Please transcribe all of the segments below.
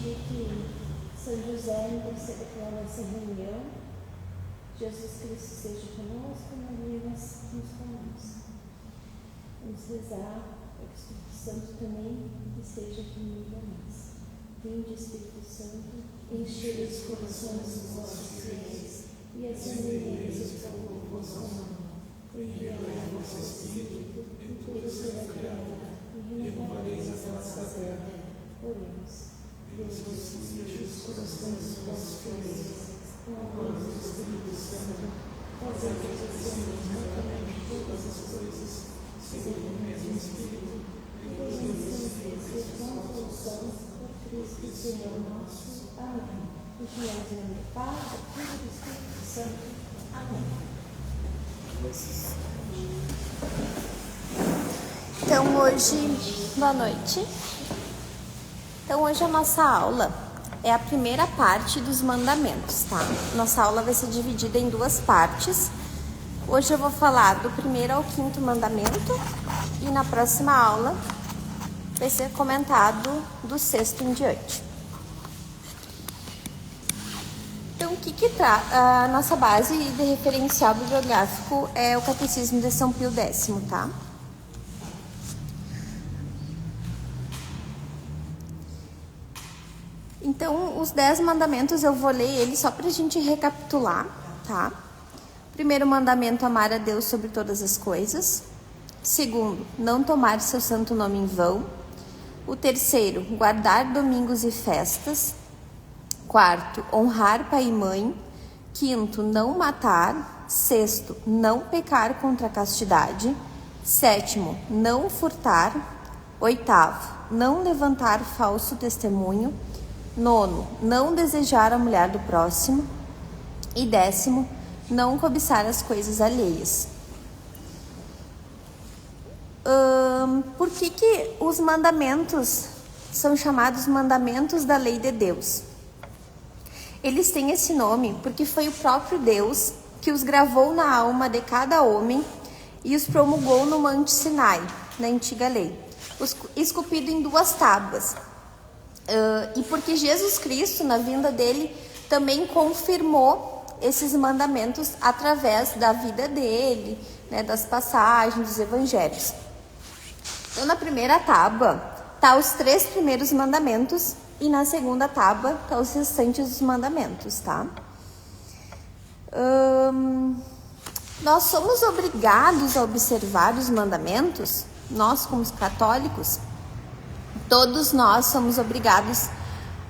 pedir que São José interceda pela nossa reunião. Jesus Cristo seja conosco, Maria nos conosco. Vamos rezar para que o Espírito Santo também esteja comigo a nós. Vinde, Espírito Santo, enchei os corações dos vossos fiéis e acendereis o fogo do vosso amor. Enviai o vosso Espírito, e tudo será criado, e renovareis a face da terra. Oremos. Deus vos enche os corações dos vossos fiéis, com a luz do Espírito Santo, fazendo que apreciemos mutuamente todas as coisas, segundo o mesmo Espírito, e vos com solução por Cristo Senhor nosso. Amém. Em nome do Pai, do Filho e do Espírito Santo. Amém. Então hoje, boa noite. Então hoje a nossa aula é a primeira parte dos mandamentos, tá? Nossa aula vai ser dividida em duas partes. Hoje eu vou falar do primeiro ao quinto mandamento e na próxima aula vai ser comentado do sexto em diante. Então o que a nossa base de referencial bibliográfico é o Catecismo de São Pio X, tá? Então, os 10 mandamentos eu vou ler eles só para a gente recapitular, tá? Primeiro mandamento, amar a Deus sobre todas as coisas. Segundo, não tomar seu santo nome em vão. O terceiro, guardar domingos e festas. Quarto, honrar pai e mãe. Quinto, não matar. Sexto, não pecar contra a castidade. Sétimo, não furtar. Oitavo, não levantar falso testemunho. Nono, não desejar a mulher do próximo. E décimo, não cobiçar as coisas alheias. Por que os mandamentos são chamados mandamentos da lei de Deus? Eles têm esse nome porque foi o próprio Deus que os gravou na alma de cada homem e os promulgou no Monte Sinai, na antiga lei, esculpido em 2 tábuas. E porque Jesus Cristo, na vinda dele, também confirmou esses mandamentos através da vida dele, né, das passagens, dos evangelhos. Então, na primeira tábua, tá os 3 primeiros mandamentos e na segunda tábua, tá os restantes dos mandamentos, tá? Nós somos obrigados a observar os mandamentos, nós como católicos. Todos nós somos obrigados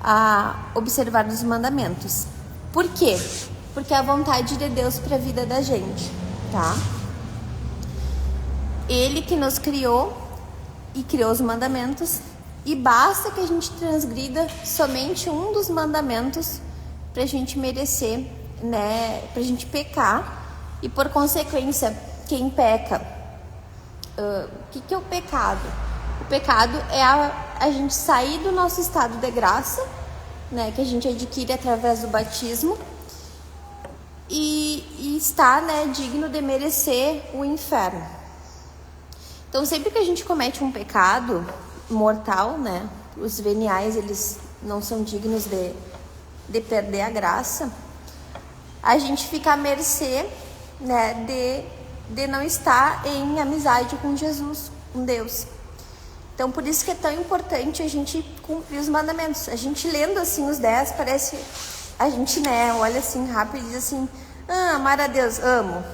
a observar os mandamentos. Por quê? Porque é a vontade de Deus para a vida da gente, tá? Ele que nos criou e criou os mandamentos, e basta que a gente transgrida somente um dos mandamentos para a gente merecer, né? Para a gente pecar, e por consequência, quem peca? O que é o pecado? O pecado é a gente sair do nosso estado de graça, né, que a gente adquire através do batismo, e estar, né, digno de merecer o inferno. Então, sempre que a gente comete um pecado mortal, né, os veniais, eles não são dignos de perder a graça, a gente fica à mercê, né, de não estar em amizade com Jesus, com Deus. Então, por isso que é tão importante a gente cumprir os mandamentos. A gente lendo assim os 10, parece... A gente, né, olha assim rápido e diz assim: amar a Deus, amo.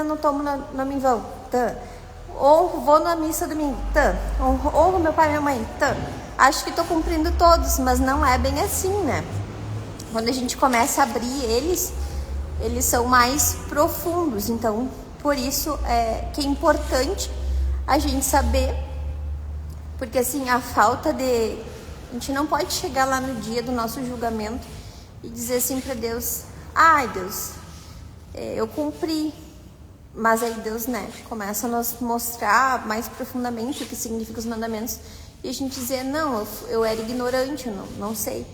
Não tomo nome em vão, tá. Ou vou na missa domingo, tá. Honro meu pai e minha mãe, tá. Acho que estou cumprindo todos, mas não é bem assim, né? Quando a gente começa a abrir eles são mais profundos. Então, por isso que é importante a gente saber. Porque assim, a gente não pode chegar lá no dia do nosso julgamento e dizer assim para Deus: ai Deus, eu cumpri. Mas aí Deus, né, começa a nos mostrar mais profundamente o que significam os mandamentos, e a gente dizer: não, eu era ignorante, eu não sei.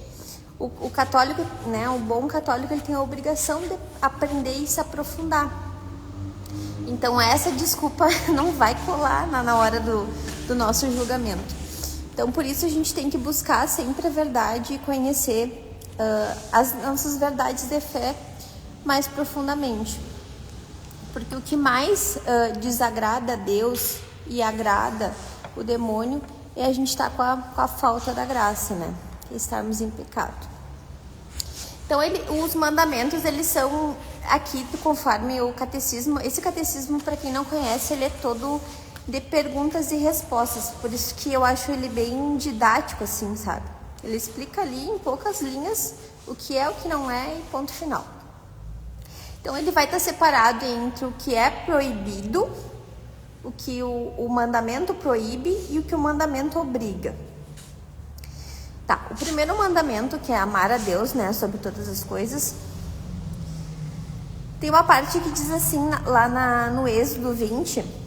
O católico, né, o bom católico, ele tem a obrigação de aprender e se aprofundar. Então essa desculpa não vai colar na hora do nosso julgamento. Então, por isso a gente tem que buscar sempre a verdade e conhecer as nossas verdades de fé mais profundamente. Porque o que mais desagrada a Deus e agrada o demônio é a gente estar com a falta da graça, né? Estarmos em pecado. Então, os mandamentos, eles são aqui, conforme o catecismo. Esse catecismo, para quem não conhece, ele é todo de perguntas e respostas. Por isso que eu acho ele bem didático, assim, sabe? Ele explica ali em poucas linhas o que é, o que não é e ponto final. Então, ele vai estar separado entre o que é proibido, o que o mandamento proíbe e o que o mandamento obriga. Tá, o primeiro mandamento, que é amar a Deus, né, sobre todas as coisas, tem uma parte que diz assim, lá no Êxodo 20,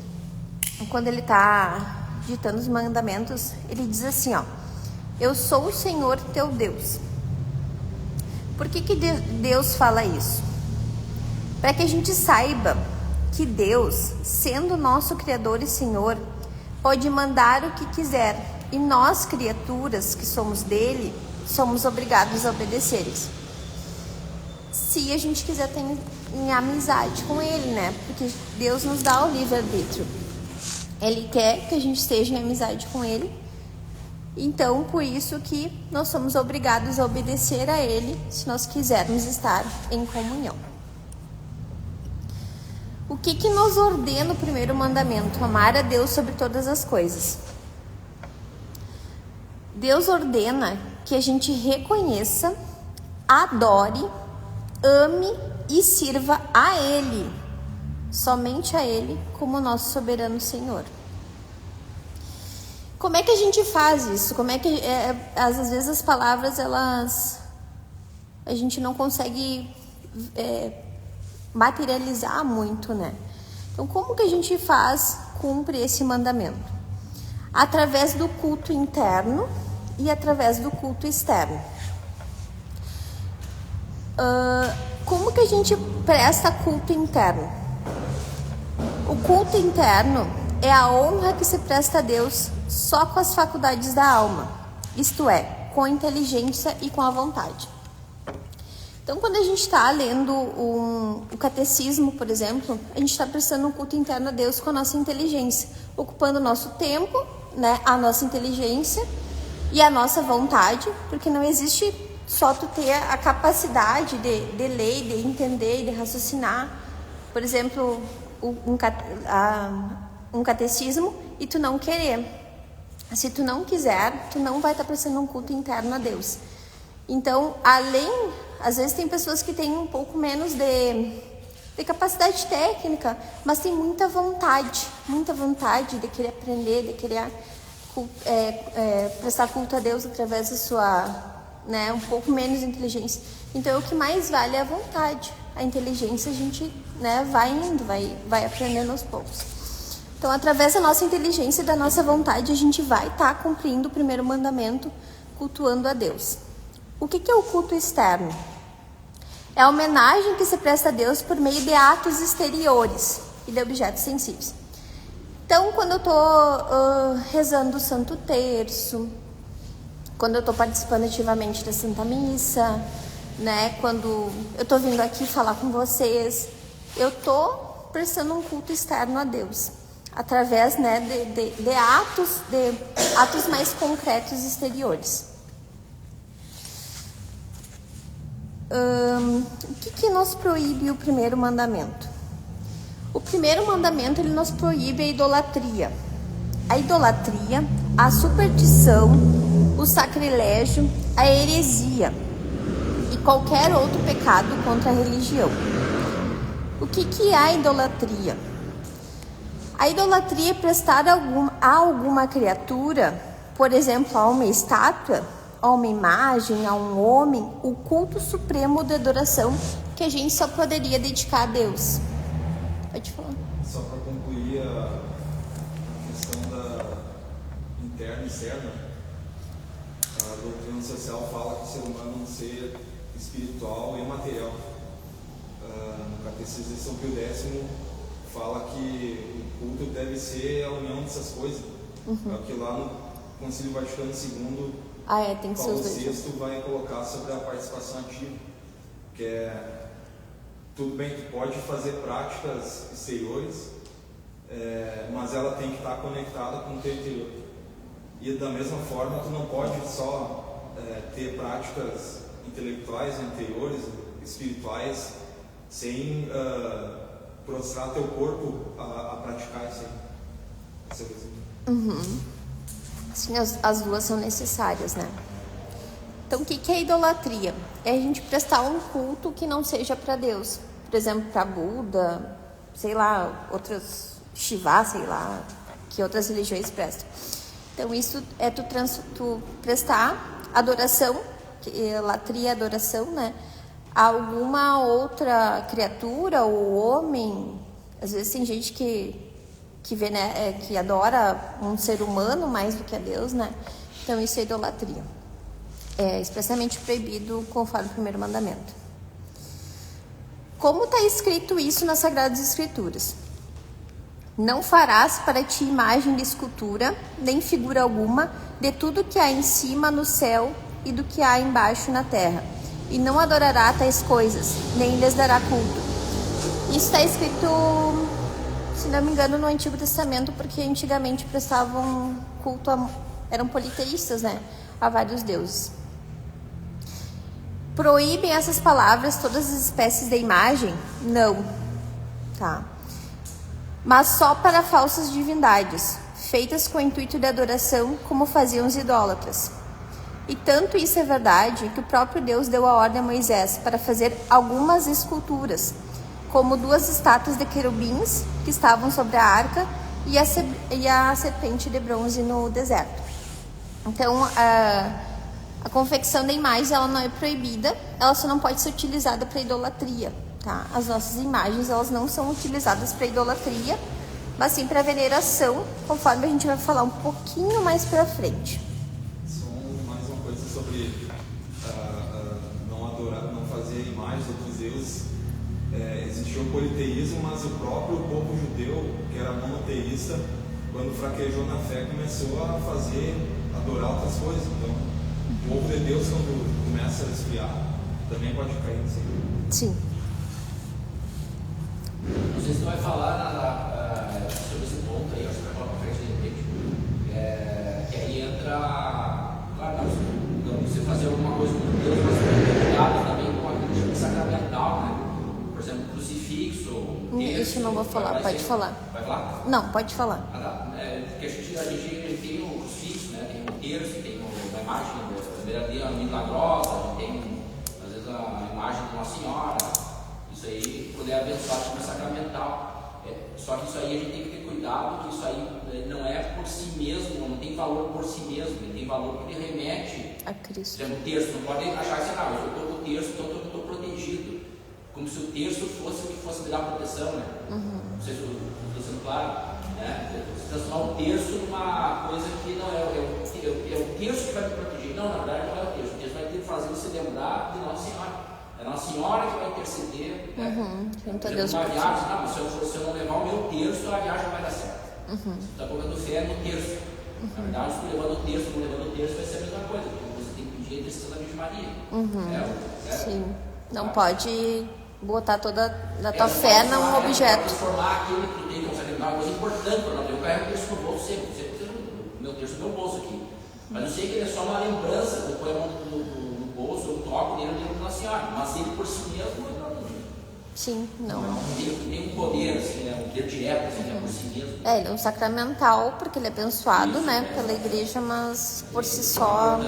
quando ele está ditando os mandamentos, ele diz assim, ó: eu sou o Senhor teu Deus. Por que Deus fala isso? Para que a gente saiba que Deus, sendo nosso Criador e Senhor, pode mandar o que quiser, e nós, criaturas que somos dele, somos obrigados a obedecer. Se a gente quiser ter em amizade com ele, né? Porque Deus nos dá o livre-arbítrio. Ele quer que a gente esteja em amizade com ele. Então, por isso que nós somos obrigados a obedecer a ele, se nós quisermos estar em comunhão. O que nos ordena o primeiro mandamento? Amar a Deus sobre todas as coisas. Deus ordena que a gente reconheça, adore, ame e sirva a Ele, somente a Ele, como nosso soberano Senhor. Como é que a gente faz isso? Como é que às vezes as palavras a gente não consegue materializar muito, né? Então, como que a gente cumpre esse mandamento? Através do culto interno e através do culto externo. Como que a gente presta culto interno? O culto interno é a honra que se presta a Deus só com as faculdades da alma, isto é, com a inteligência e com a vontade. Então, quando a gente está lendo o catecismo, por exemplo, a gente está prestando um culto interno a Deus com a nossa inteligência, ocupando o nosso tempo, né, a nossa inteligência e a nossa vontade, porque não existe só tu ter a capacidade de ler, de entender, de raciocinar, por exemplo, um catecismo, e tu não querer. Se tu não quiser, tu não vai estar prestando um culto interno a Deus. Então, às vezes tem pessoas que têm um pouco menos de capacidade técnica, mas tem muita vontade de querer aprender, de querer prestar culto a Deus através da sua, né, um pouco menos inteligência. Então, o que mais vale é a vontade. A inteligência a gente, né, vai aprendendo aos poucos. Então, através da nossa inteligência e da nossa vontade, a gente vai estar cumprindo o primeiro mandamento, cultuando a Deus. O que é o culto externo? É a homenagem que se presta a Deus por meio de atos exteriores e de objetos sensíveis. Então, quando eu estou rezando o Santo Terço, quando eu estou participando ativamente da Santa Missa, né, quando eu estou vindo aqui falar com vocês, eu estou prestando um culto externo a Deus, através, né, de atos mais concretos exteriores. O que nos proíbe o primeiro mandamento? O primeiro mandamento, ele nos proíbe a idolatria. A idolatria, a superstição, o sacrilégio, a heresia e qualquer outro pecado contra a religião. O que é a idolatria? A idolatria é prestar a alguma criatura, por exemplo, a uma estátua, a uma imagem, a um homem, o culto supremo de adoração que a gente só poderia dedicar a Deus. Pode falar. Só para concluir a questão da interna e externa, a doutrina social fala que o ser humano é um ser espiritual e material. No Catecismo de São Pio X fala que o culto deve ser a união dessas coisas. Porque lá Concílio Vaticano II, tem que ser Paulo os dois. VI vai colocar sobre a participação ativa, que é, tudo bem, tu pode fazer práticas exteriores, mas ela tem que estar conectada com o teu interior. E da mesma forma, tu não pode só ter práticas intelectuais, interiores, espirituais, sem prostrar teu corpo a praticar isso aí. Sim, as duas são necessárias, né? Então, o que é idolatria? É a gente prestar um culto que não seja para Deus. Por exemplo, para Buda, sei lá, outras Shiva, sei lá, que outras religiões prestam. Então, isso é tu prestar adoração, idolatria é adoração, né? A alguma outra criatura ou homem. Às vezes tem gente que vê, né, que adora um ser humano mais do que a Deus, né? Então isso é idolatria. É expressamente proibido conforme o primeiro mandamento. Como está escrito isso nas Sagradas Escrituras? Não farás para ti imagem de escultura, nem figura alguma, de tudo que há em cima no céu e do que há embaixo na terra. E não adorará tais coisas, nem lhes dará culto. Isso está escrito, se não me engano, no Antigo Testamento, porque antigamente prestavam culto eram politeístas, né? A vários deuses. Proíbem essas palavras todas as espécies de imagem? Não. Tá. Mas só para falsas divindades, feitas com o intuito de adoração, como faziam os idólatras. E tanto isso é verdade, que o próprio Deus deu a ordem a Moisés para fazer algumas esculturas, como 2 estátuas de querubins que estavam sobre a arca e a serpente de bronze no deserto. Então, a confecção de imagens ela não é proibida, ela só não pode ser utilizada para idolatria. Tá? As nossas imagens elas não são utilizadas para idolatria, mas sim para veneração, conforme a gente vai falar um pouquinho mais para frente. Só mais uma coisa sobre não adorar, não fazer imagens de outros deuses. Existiu o politeísmo, mas o próprio povo judeu, que era monoteísta, quando fraquejou na fé, começou a adorar outras coisas. Então, o povo de Deus, quando começa a esfriar, também pode cair nisso aí. Sim. Não sei se tu vai falar sobre esse ponto aí, acho que vai falar para frente de repente, que aí entra, claro, você fazer alguma coisa com Deus, mas cuidado também com aquilo que chama sacramental, né? Por exemplo, crucifixo. Isso eu não vou falar, pode falar. Vai falar? Não, pode falar. Porque a gente tem o crucifixo, né? Tem o terço, tem uma imagem da verdadeira milagrosa, tem às vezes a imagem de Nossa Senhora. Isso aí, quando é abençoado, chama sacramental. Só que isso aí a gente tem que ter cuidado, que isso aí não é por si mesmo, não tem valor por si mesmo, ele tem valor porque remete a Cristo. Por exemplo, o terço, não pode achar que eu estou com o terço, então eu estou protegido. Como se o terço fosse o que fosse me dar proteção, né? Não sei se eu estou sendo claro. Né? Você transformar o terço numa coisa que não é o terço que vai me proteger. Não, na verdade não é o terço vai ter que fazer você lembrar de Nossa Senhora. É Nossa Senhora que vai interceder. Né? Junto a Por Deus. exemplo, uma viagem, mas se eu não levar o meu terço, a viagem vai dar certo. Você está colocando fé no terço. Na verdade, se levando o terço, não levando o terço, vai ser a mesma coisa. Porque você tem que pedir a intercessão da Virgem Maria. Sim. Não pode botar toda a tua fé num objeto. Transformar aquilo que tu tem como sacramental, uma coisa importante para nós. Eu carrego o terço no bolso sempre. O meu terço no meu bolso aqui. Mas eu sei que ele é só uma lembrança. Eu ponho a mão no bolso, eu toco nele, eu lembro de Nossa Senhora. Mas ele por si mesmo Sim, não. Não tem um poder, assim, né? Um poder direto, assim, né? Por si mesmo. Ele é um sacramental, porque ele é abençoado, né, pela igreja, mas por si só.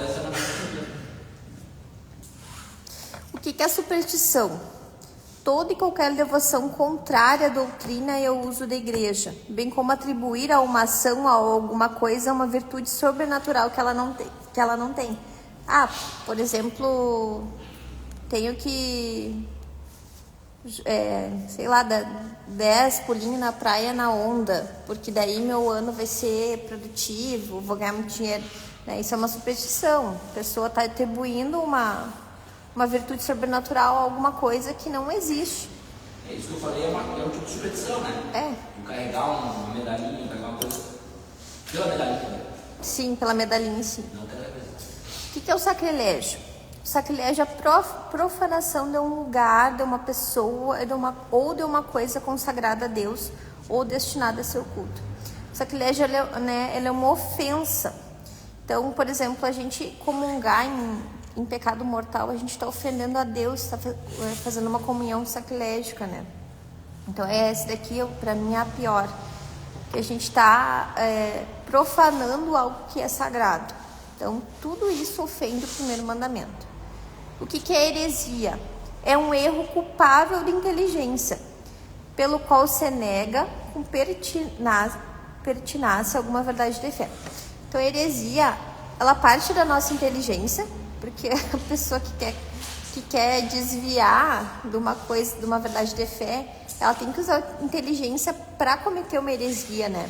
O que é superstição? Toda e qualquer devoção contrária à doutrina e ao uso da igreja, bem como atribuir a uma ação ou a alguma coisa uma virtude sobrenatural que ela não tem. Por exemplo, tenho que, dar 10 pulinhos na praia na onda, porque daí meu ano vai ser produtivo, vou ganhar muito dinheiro. Né? Isso é uma superstição. A pessoa está atribuindo uma virtude sobrenatural a alguma coisa que não existe. Isso que eu falei é um tipo de superstição, né? Carregar uma medalhinha, carregar uma coisa. Pela medalhinha também. Sim, pela medalhinha em si. Não cada vez. O que é o sacrilégio? O sacrilégio é a profanação de um lugar, de uma pessoa, ou de uma coisa consagrada a Deus ou destinada a seu culto. O sacrilégio ele é uma ofensa. Então, por exemplo, a gente comungar em pecado mortal, a gente está ofendendo a Deus, está fazendo uma comunhão sacrilégica, né? Então, essa daqui, para mim, é a pior. Que a gente está profanando algo que é sagrado. Então, tudo isso ofende o primeiro mandamento. O que é heresia? É um erro culpável de inteligência, pelo qual se nega com pertinácia alguma verdade de fé. Então, a heresia, ela parte da nossa inteligência, porque a pessoa que quer desviar de uma coisa, de uma verdade de fé, ela tem que usar inteligência para cometer uma heresia, né?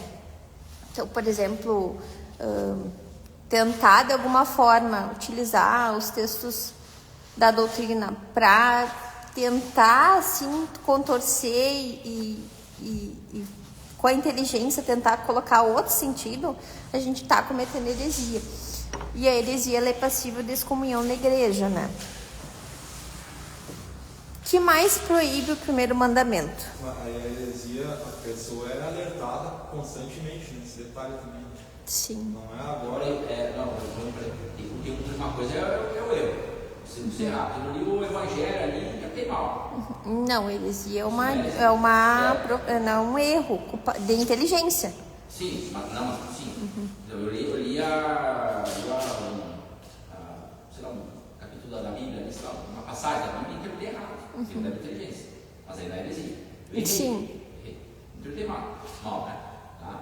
Então, por exemplo, tentar de alguma forma utilizar os textos da doutrina para tentar assim contorcer e com a inteligência tentar colocar outro sentido, a gente está cometendo heresia. E a heresia ela é passível de excomunhão na igreja, né? Que mais proíbe o primeiro mandamento? A heresia, a pessoa é alertada constantemente nesse detalhe também. Sim. Não é agora. Porque uma coisa é o erro. Se você errar aquilo ali, o evangelho ali já tem mal. Não, heresia é um erro de inteligência. Sim, mas não, sim. Eu li sei lá, um capítulo da Bíblia, sei lá, uma passagem da Bíblia e interpretei errado. Tem da inteligência. Mas ainda é heresia. Sim. Interpretei mal, né? Tá?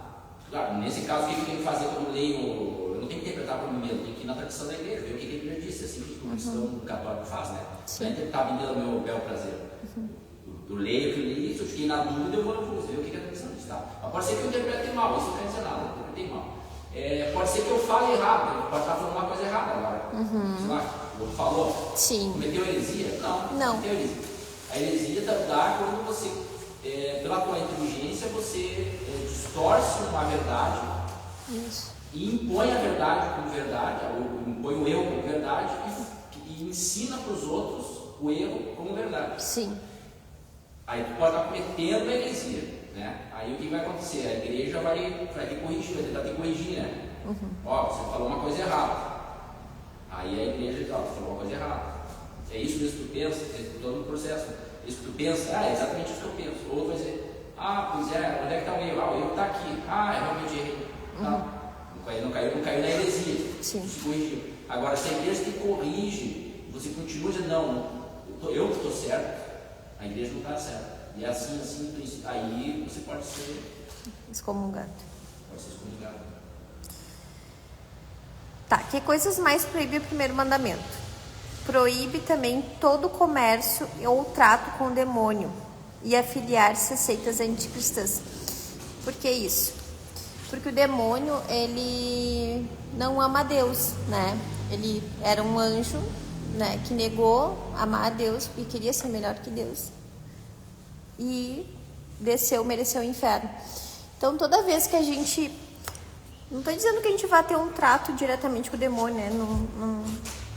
Claro, nesse caso, o que eu tenho que fazer quando eu leio? Eu não tenho que interpretar por mim mesmo, eu tenho que ir na tradição da igreja, ver o que a Bíblia disse, assim que o cristão católico faz, né? Não é interpretar a Bíblia do meu bel prazer. Eu leio o que eu li, se eu fiquei na dúvida, eu vou ver o que a tradição diz, tá? Mas pode ser que eu interprete mal, isso não quer dizer nada, eu interpretei mal. Pode ser que eu fale errado, pode estar falando uma coisa errada agora. Sei lá, o outro falou. Sim. Cometeu heresia? Não cometeu heresia. A heresia dá quando você, pela tua inteligência, você distorce uma verdade. Isso. E impõe a verdade como verdade, ou impõe o erro como verdade e ensina para os outros o erro como verdade. Sim. Aí tu pode estar cometendo a heresia, né? Aí o que vai acontecer? A igreja vai te corrigir, vai tentar te corrigir, né? Ó, você falou uma coisa errada. Aí a igreja diz, ó, você falou uma coisa errada. É isso mesmo que tu pensa, é todo o processo. Isso que tu pensa, é exatamente isso que eu penso. Ou vai dizer, pois é, onde é que está o erro? O erro está aqui. Eu realmente errei. Não caiu na heresia. Sim. Se corrigiu. Agora, se a igreja te corrige, você continua dizendo, não, eu que estou certo, a igreja não está certa. E é assim, aí você pode ser Excomungado. Pode ser excomungado. Tá, que coisas mais proíbe o primeiro mandamento? Proíbe também todo comércio ou trato com o demônio e afiliar-se a seitas anticristãs. Por que isso? Porque o demônio, ele não ama a Deus, né? Ele era um anjo, né, que negou amar a Deus e queria ser melhor que Deus. E mereceu o inferno. Então, toda vez que a gente... Não estou dizendo que a gente vai ter um trato diretamente com o demônio, né?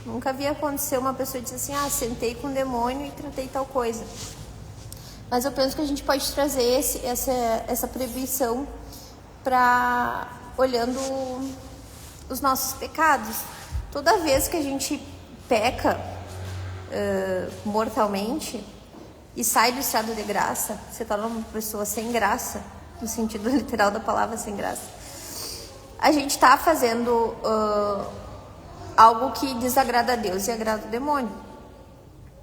Nunca vi acontecer uma pessoa dizer assim, sentei com o demônio e tratei tal coisa. Mas eu penso que a gente pode trazer essa proibição para olhando os nossos pecados. Toda vez que a gente peca mortalmente e sai do estado de graça, você torna uma pessoa sem graça, no sentido literal da palavra sem graça. A gente está fazendo algo que desagrada a Deus e agrada o demônio.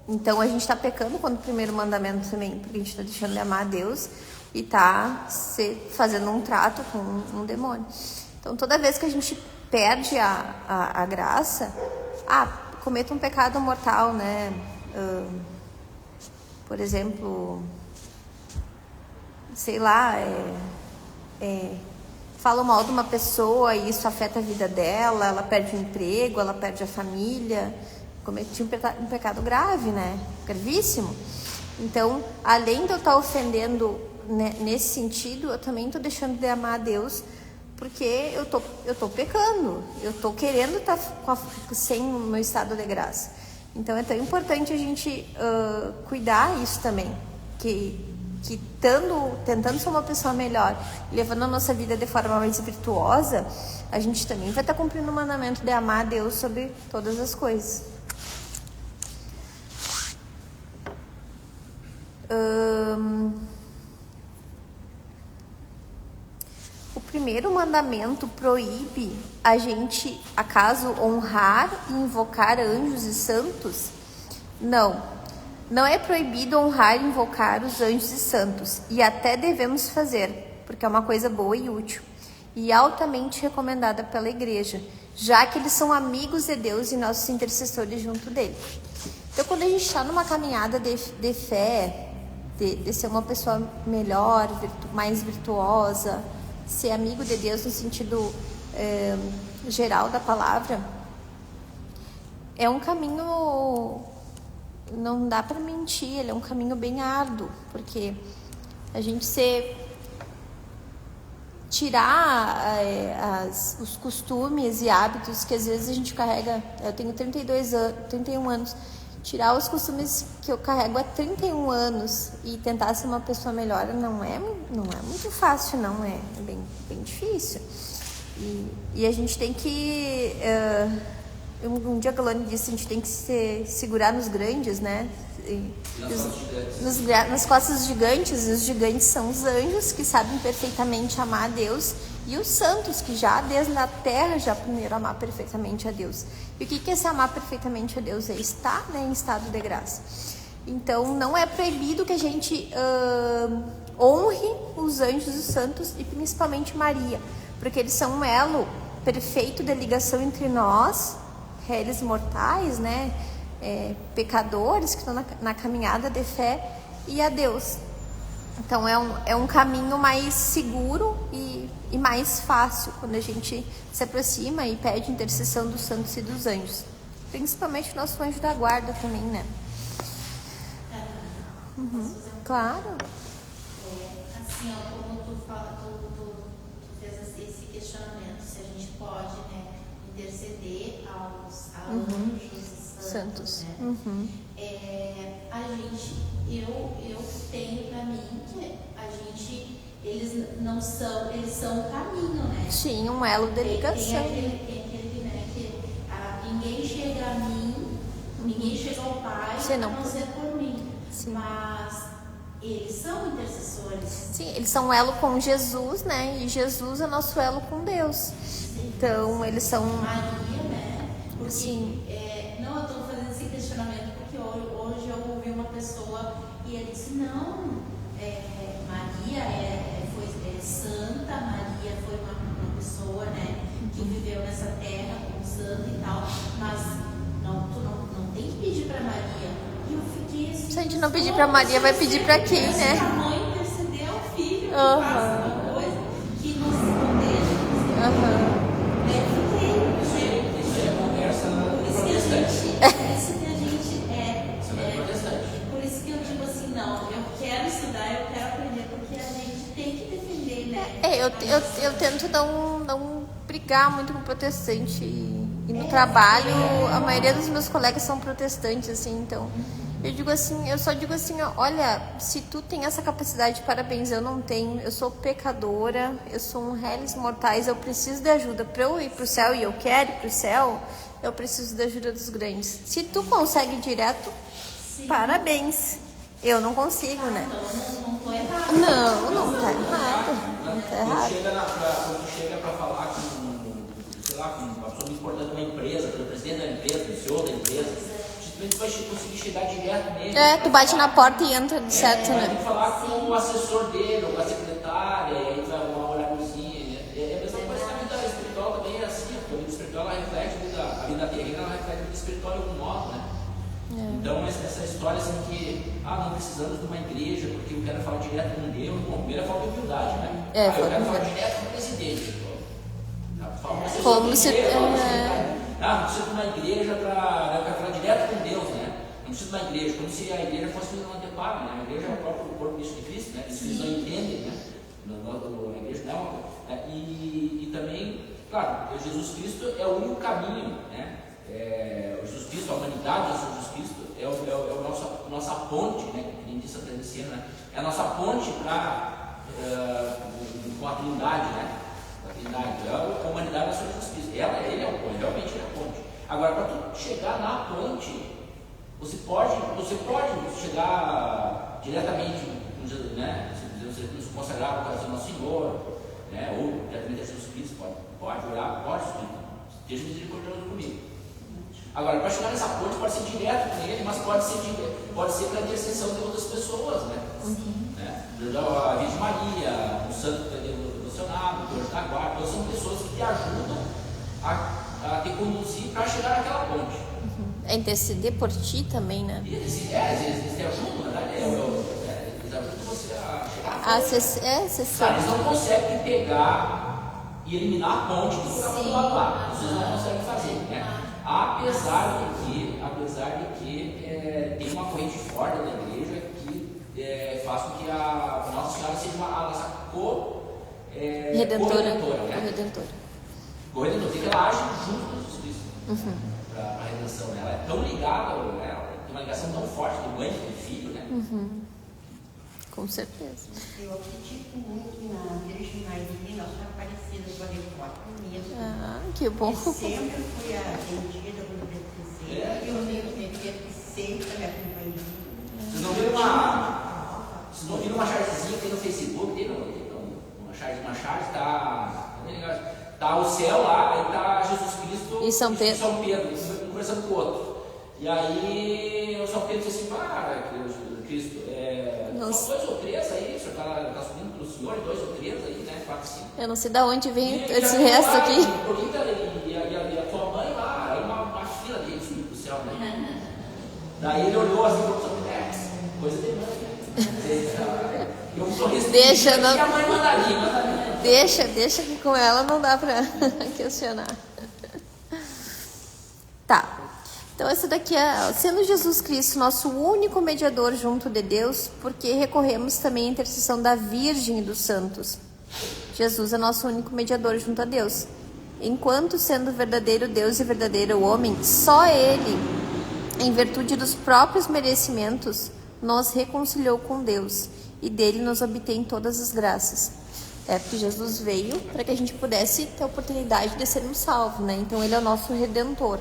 Então a gente está pecando quando o primeiro mandamento também, porque a gente está deixando de amar a Deus e está fazendo um trato com um demônio. Então toda vez que a gente perde a graça, cometa um pecado mortal, né? Por exemplo, sei lá, fala mal de uma pessoa e isso afeta a vida dela, ela perde o emprego, ela perde a família, comete um pecado grave, né? Gravíssimo. Então, além de eu estar ofendendo, né, nesse sentido, eu também estou deixando de amar a Deus, porque eu tô pecando, eu tô querendo estar sem o meu estado de graça. Então é tão importante a gente cuidar isso também, que tentando ser uma pessoa melhor, levando a nossa vida de forma mais virtuosa, a gente também vai estar cumprindo o mandamento de amar a Deus sobre todas as coisas. O primeiro mandamento proíbe a gente, acaso, honrar e invocar anjos e santos? Não é proibido honrar e invocar os anjos e santos, e até devemos fazer, porque é uma coisa boa e útil, e altamente recomendada pela igreja, já que eles são amigos de Deus e nossos intercessores junto dele. Então, quando a gente está numa caminhada de fé, de ser uma pessoa melhor, mais virtuosa, ser amigo de Deus no sentido geral da palavra, é um caminho, não dá para mentir, ele é um caminho bem árduo, porque a gente tirar os costumes e hábitos que às vezes a gente carrega. Eu tenho 31 anos, tirar os costumes que eu carrego há 31 anos e tentar ser uma pessoa melhor não é muito fácil, não é bem difícil. E a gente tem que, um dia a Galone disse, a gente tem que se segurar nos grandes, né? Nas costas gigantes. Os gigantes são os anjos, que sabem perfeitamente amar a Deus, e os santos, que já desde a terra já aprenderam a amar perfeitamente a Deus. E o que é se amar perfeitamente a Deus? É estar, né, em estado de graça. Então não é proibido que a gente honre os anjos e os santos, e principalmente Maria, porque eles são um elo perfeito de ligação entre nós, réis mortais, né, pecadores que estão na caminhada de fé, e a Deus. Então é um caminho mais seguro e mais fácil quando a gente se aproxima e pede intercessão dos santos e dos anjos, principalmente o nosso anjo da guarda também, né? Claro. Assim, ó, como tu fez esse questionamento, se a gente pode, né, interceder aos anjos e santos, né? Eu tenho pra mim que eles não são, eles são o caminho, né? Sim, um elo de ligação. Tem aquele, né, que ninguém chega a mim, ninguém chega ao Pai, a não ser por mim. Sim. Mas eles são intercessores. Sim, eles são um elo com Jesus, né? E Jesus é nosso elo com Deus. Então, eles são... Maria, né? Porque, sim. Não, eu estou fazendo esse questionamento porque hoje eu ouvi uma pessoa e ele disse, não, Maria foi santa, Maria foi uma pessoa, né, que viveu nessa terra como santa e tal, mas tu não tem que pedir para Maria. E eu fiquei assim, se a gente não pedir para Maria, vai pedir para quem, né? A mãe interceder ao filho, que faça uma coisa, que nos proteja, por isso que eu digo assim, não, eu quero estudar, eu quero aprender, porque a gente tem que defender, né? Eu tento não brigar muito com protestante, e no trabalho a maioria dos meus colegas são protestantes, assim, então eu só digo assim, olha, se tu tem essa capacidade, parabéns, eu não tenho, eu sou pecadora, eu sou um réis mortais, eu preciso de ajuda para eu ir pro céu, e eu quero ir pro céu, eu preciso da ajuda dos grandes. Se tu consegue direto, sim, parabéns. Eu não consigo, né? Então não tô errado. Não tá errado. Não tá errado. Quando chega para falar com uma pessoa muito importante de uma empresa, com o presidente da empresa, com o CEO da empresa, tu vai conseguir chegar direto nele. Tu bate na porta e entra de certo, né? Tem que falar com o assessor dele, ou com a secretária, e aí tu vai uma olhadinha. É a mesma coisa na vida espiritual também, é assim, porque a vida espiritual ela reflete a vida terrena, ela reflete a vida espiritual de algum modo, né? Então essa história assim que não precisamos de uma igreja porque eu quero falar direto com Deus, bom, primeiro é falta de humildade, né? Eu quero falar direto com o presidente. Como se... não precisa de uma igreja para falar direto com Deus, né? Não precisa de uma igreja, como se a igreja fosse um anteparo, né? A igreja é o próprio corpo de Cristo, né? Eles não entendem, né? A igreja não é uma coisa. E também, claro, Jesus Cristo é o único caminho, né? O Jesus Cristo, a humanidade de Jesus Cristo é a nossa ponte, né? Que nem disse a Teresa, né? É a nossa ponte com a Trindade, né? A Trindade, a humanidade é só Jesus Cristo. Ele é o ponte, realmente ele é a ponte. Agora, para tu chegar na ponte, você pode chegar diretamente, né? Você se consagrar ao coração do nosso Senhor, né? Ou diretamente a Jesus Cristo, pode orar, pode, esteja misericordioso comigo. Agora, para chegar nessa ponte, pode ser direto com ele, mas pode ser para a intercessão de outras pessoas, né? Né? A Virgem Maria, o Santo Devocionado, o Anjo da Guarda, então são pessoas que te ajudam a te conduzir para chegar naquela ponte. É interceder por ti também, né? Eles te ajudam, na verdade, eles ajudam você a chegar à ponte. Cara, eles não conseguem pegar e eliminar a ponte que está do lado lá. Vocês não conseguem fazer, né? Apesar de que tem uma corrente forte da igreja que faz com que a Nossa Senhora seja a nossa Redentora. Corredentora, que ela age junto com Jesus Cristo para a redenção. Ela é tão ligada, ela tem uma ligação tão forte do mãe e do filho, né? Com certeza. Eu acredito muito na Virgem Maria, Nossa Aparecida, do Arequipa mesmo. Ah, que bom. Eu sempre fui atendida quando precisei. E eu tenho certeza que sempre está me acompanhando. Vocês não viram uma chargezinha que tem no Facebook? Tem uma charge, tá o céu lá, aí tá Jesus Cristo E São Pedro conversando com o outro. E aí o São Pedro disse assim, Cristo, só 2 ou 3 aí, o senhor tá subindo pelo senhor, 2 ou 3 aí, né? 4, 5. Eu não sei de onde vem esse resto aqui. E a tua mãe lá, aí uma fila de gente subindo pro céu, né? Daí ele olhou assim pro São Pedro, coisa de mãe, né? Eu um sorriso Deixa, não. E a mãe mandaria. Deixa que com ela não dá pra questionar. Tá. Então esse daqui é, sendo Jesus Cristo nosso único mediador junto de Deus, porque recorremos também à intercessão da Virgem e dos santos. Jesus é nosso único mediador junto a Deus. Enquanto sendo verdadeiro Deus e verdadeiro homem, só Ele, em virtude dos próprios merecimentos, nos reconciliou com Deus e dele nos obtém todas as graças. Porque Jesus veio para que a gente pudesse ter a oportunidade de sermos salvos, né? Então Ele é o nosso Redentor.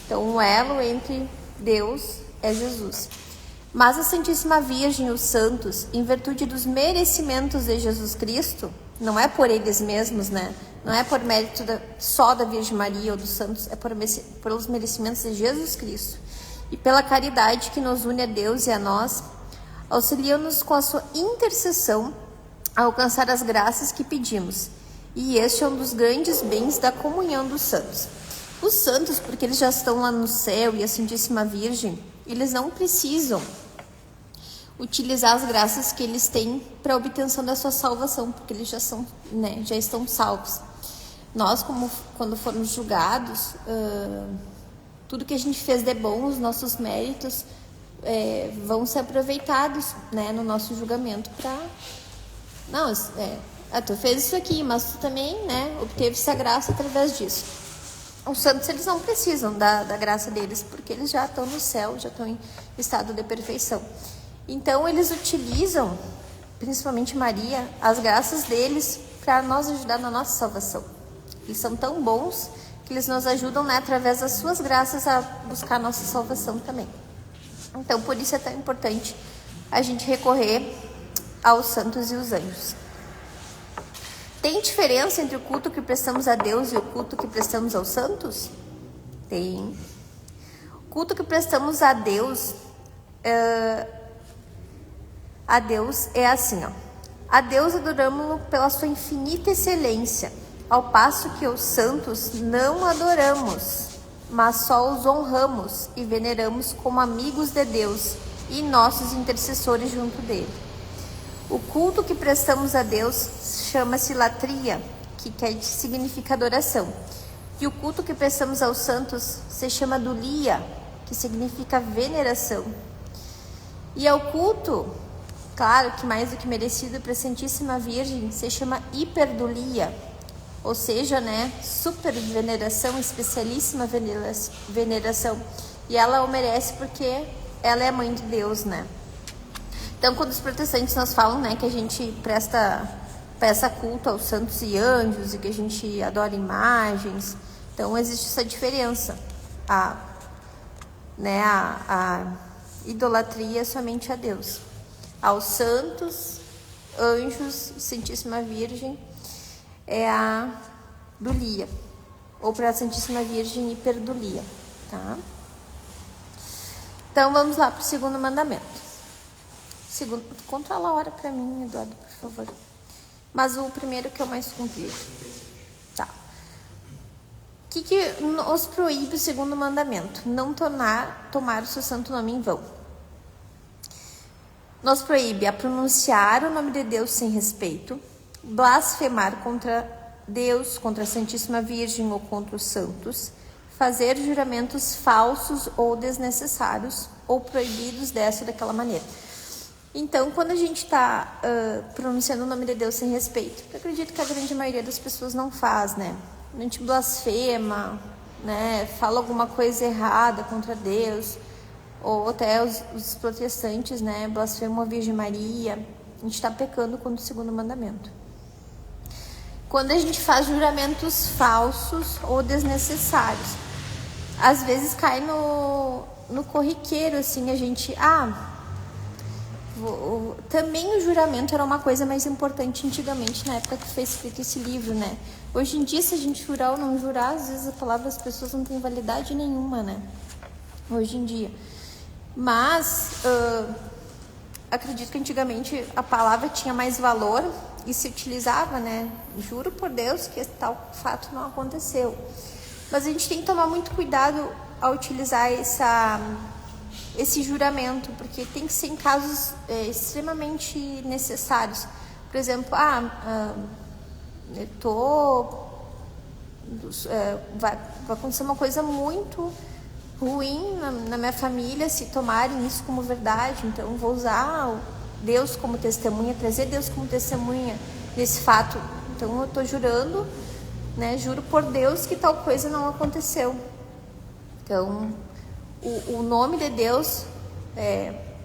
Então, um elo entre Deus é Jesus. Mas a Santíssima Virgem e os santos, em virtude dos merecimentos de Jesus Cristo, não é por eles mesmos, né? Não é por mérito só da Virgem Maria ou dos santos, é pelos merecimentos de Jesus Cristo. E pela caridade que nos une a Deus e a nós, auxiliam-nos com a sua intercessão a alcançar as graças que pedimos. E este é um dos grandes bens da comunhão dos santos. Os santos, porque eles já estão lá no céu e a Santíssima Virgem, eles não precisam utilizar as graças que eles têm para a obtenção da sua salvação, porque eles já são, né, já estão salvos. Nós, quando formos julgados, tudo que a gente fez de bom, os nossos méritos vão ser aproveitados, né, no nosso julgamento para... Não, tu fez isso aqui, mas tu também, né, obteve essa graça através disso. Os santos, eles não precisam da graça deles, porque eles já estão no céu, já estão em estado de perfeição. Então, eles utilizam, principalmente Maria, as graças deles para nos ajudar na nossa salvação. Eles são tão bons que eles nos ajudam, né, através das suas graças a buscar a nossa salvação também. Então, por isso é tão importante a gente recorrer aos santos e os anjos. Tem diferença entre o culto que prestamos a Deus e o culto que prestamos aos santos? Tem. O culto que prestamos a Deus é assim, ó. A Deus adoramos-lo pela sua infinita excelência, ao passo que os santos não adoramos, mas só os honramos e veneramos como amigos de Deus e nossos intercessores junto dele. O culto que prestamos a Deus chama-se latria, que significa adoração. E o culto que prestamos aos santos se chama dulia, que significa veneração. E ao culto claro que mais do que merecido para a Santíssima Virgem, se chama hiperdulia, ou seja, né, super veneração, especialíssima veneração. E ela o merece porque ela é a mãe de Deus, né? Então, quando os protestantes nos falam, né, que a gente presta culto aos santos e anjos e que a gente adora imagens, então existe essa diferença. A idolatria é somente a Deus. Aos santos, anjos e Santíssima Virgem é a dulia, ou para a Santíssima Virgem, hiperdulia, tá? Então vamos lá para o segundo mandamento. Controla a hora para mim, Eduardo, por favor. Mas o primeiro que é o mais comprido. Tá. O que nos proíbe o segundo mandamento? Não tomar o seu santo nome em vão. Nos proíbe a pronunciar o nome de Deus sem respeito, blasfemar contra Deus, contra a Santíssima Virgem ou contra os santos, fazer juramentos falsos ou desnecessários ou proibidos dessa ou daquela maneira. Então, quando a gente está pronunciando o nome de Deus sem respeito, eu acredito que a grande maioria das pessoas não faz, né? A gente blasfema, né? Fala alguma coisa errada contra Deus, ou até os protestantes, né? Blasfemam a Virgem Maria. A gente está pecando contra o segundo mandamento. Quando a gente faz juramentos falsos ou desnecessários, às vezes cai no corriqueiro, assim, a gente... Também o juramento era uma coisa mais importante antigamente, na época que foi escrito esse livro, né? Hoje em dia, se a gente jurar ou não jurar, às vezes a palavra das pessoas não tem validade nenhuma, né? Hoje em dia. Mas, acredito que antigamente a palavra tinha mais valor e se utilizava, né? Juro por Deus que tal fato não aconteceu. Mas a gente tem que tomar muito cuidado ao utilizar esse juramento, porque tem que ser em casos extremamente necessários. Por exemplo, vai acontecer uma coisa muito ruim na minha família se tomarem isso como verdade, então vou usar Deus como testemunha, trazer Deus como testemunha nesse fato. Então eu estou jurando, né, juro por Deus que tal coisa não aconteceu. Então o nome de Deus,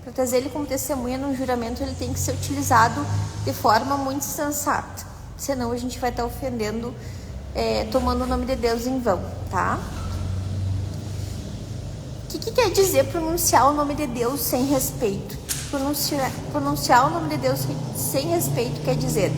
para trazer ele como testemunha num juramento, ele tem que ser utilizado de forma muito sensata. Senão a gente vai estar ofendendo, tomando o nome de Deus em vão, tá? O que quer dizer pronunciar o nome de Deus sem respeito? Pronunciar o nome de Deus sem respeito quer dizer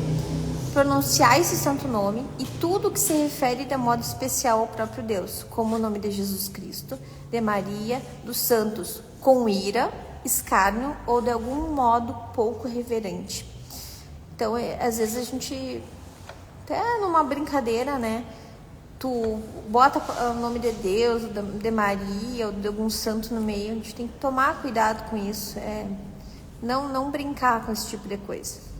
pronunciar esse santo nome e tudo que se refere de modo especial ao próprio Deus, como o nome de Jesus Cristo, de Maria, dos santos, com ira, escárnio ou de algum modo pouco reverente. Então, às vezes a gente, até numa brincadeira, né, tu bota o nome de Deus, de Maria ou de algum santo no meio, a gente tem que tomar cuidado com isso, não brincar com esse tipo de coisa.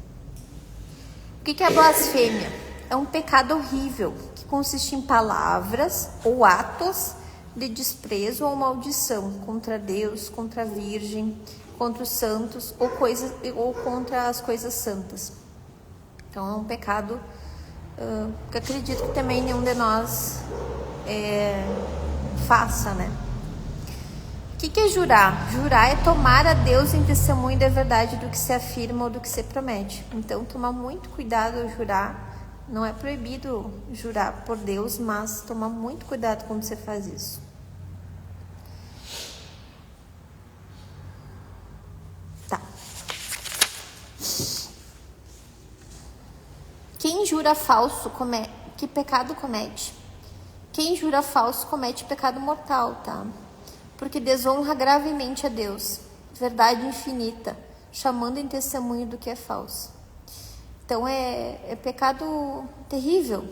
O que é a blasfêmia? É um pecado horrível que consiste em palavras ou atos de desprezo ou maldição contra Deus, contra a Virgem, contra os santos ou contra as coisas santas. Então é um pecado que acredito que também nenhum de nós faça, né? O que é jurar? Jurar é tomar a Deus em testemunho da verdade do que se afirma ou do que se promete. Então, tomar muito cuidado ao jurar. Não é proibido jurar por Deus, mas tomar muito cuidado quando você faz isso. Tá. Quem jura falso, que pecado comete? Quem jura falso comete pecado mortal, tá? Porque desonra gravemente a Deus, verdade infinita, chamando em testemunho do que é falso. Então é pecado terrível.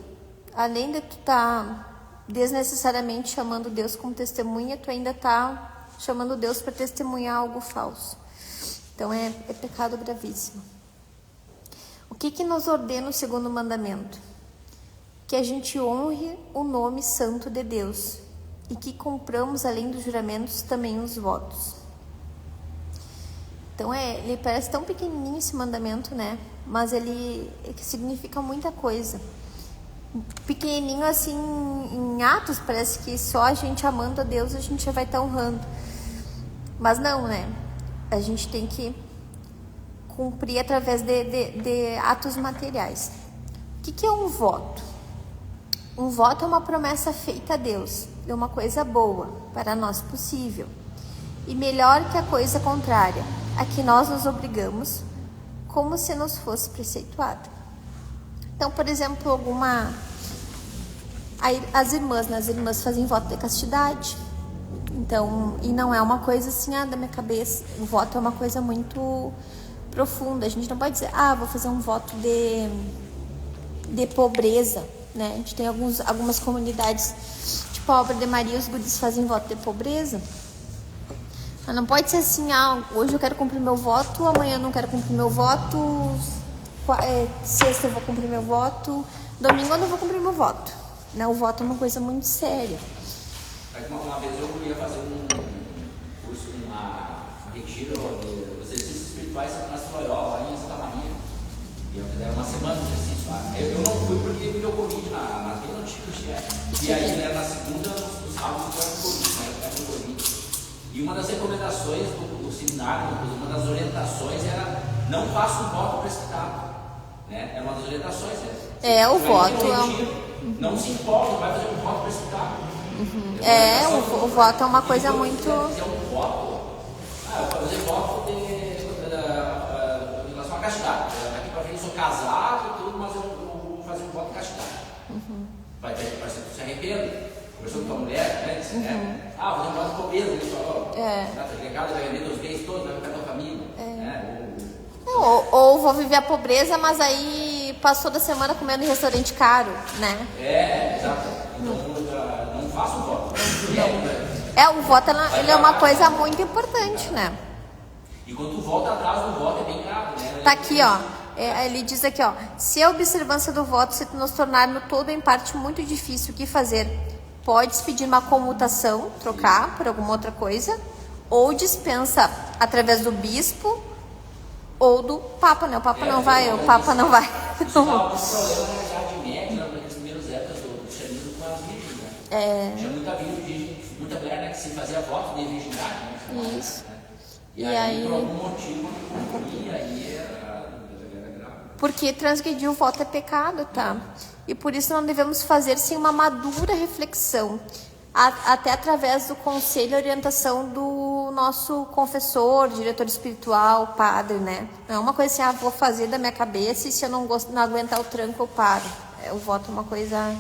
Além de tu estar desnecessariamente chamando Deus como testemunha, tu ainda está chamando Deus para testemunhar algo falso. Então é pecado gravíssimo. O que nos ordena o segundo mandamento? Que a gente honre o nome santo de Deus e que cumpramos, além dos juramentos, também os votos. Então ele parece tão pequenininho esse mandamento, né? Mas ele significa muita coisa. Pequenininho assim, em atos, parece que só a gente amando a Deus a gente já vai estar honrando. Mas não, né? A gente tem que cumprir através de atos materiais. O que é um voto? Um voto é uma promessa feita a Deus, de uma coisa boa, para nós possível. E melhor que a coisa contrária, a que nós nos obrigamos, como se nos fosse preceituado. Então, por exemplo, as irmãs fazem voto de castidade. Então, e não é uma coisa assim, da minha cabeça. O voto é uma coisa muito profunda. A gente não pode dizer, vou fazer um voto de pobreza, né? A gente tem algumas comunidades, tipo a Obra de Maria, os guris fazem voto de pobreza. Mas não pode ser assim, hoje eu quero cumprir meu voto, amanhã eu não quero cumprir meu voto, sexta eu vou cumprir meu voto, domingo eu não vou cumprir meu voto. Não, o voto é uma coisa muito séria. Uma vez eu ia fazer um curso, um retiro de exercícios espirituais na Loyola, lá em Santa Maria. E eu fiz uma semana de exercício lá. Eu não fui porque me deu Covid na bem antiga, e aí, né, na segunda, no sábado, eu era Covid, né? Eu era Covid. E uma das recomendações do seminário, uma das orientações era não faça um voto precipitado. Né? É uma das orientações. Né? O voto não se empolga, não vai fazer um voto precipitado. O voto é uma coisa muito... Se é um voto, eu vou fazer voto em relação a castidade. Daqui pra frente eu sou casado e tudo, mas eu vou fazer um voto de castidade. Vai ter que se arrepender. Conversou com tua mulher, né? Disse, né? Vou fazer um voto de pobreza. Ele falou, vai vender teus bens todos, vai ficar tua família. Ou vou viver a pobreza, mas aí passou da semana comendo em restaurante caro, né? Exato. Então, não faça um voto. O voto ele é uma coisa muito importante, né? E quando tu volta atrás do voto é bem grave, né? Tá aqui, ele diz aqui, se a observância do voto se nos tornar no todo em parte muito difícil, o que fazer? Podes pedir uma comutação, trocar por alguma outra coisa, ou dispensa através do bispo ou do Papa, né? O Papa não vai. Isso estava algum problema na Idade Média, nas primeiras épocas do cristianismo com as virgens, né? Tinha muita virgem, muita mulher, né, que se fazia voto de virgindade, né? Isso. Né? E aí, por algum motivo, e aí era grave. Porque transgredir o voto é pecado, tá? E por isso não devemos fazer sem uma madura reflexão, até através do conselho e orientação do nosso confessor, diretor espiritual, padre, né? Não é uma coisa assim, vou fazer da minha cabeça e se eu não aguentar o tranco eu paro. O voto é uma coisa,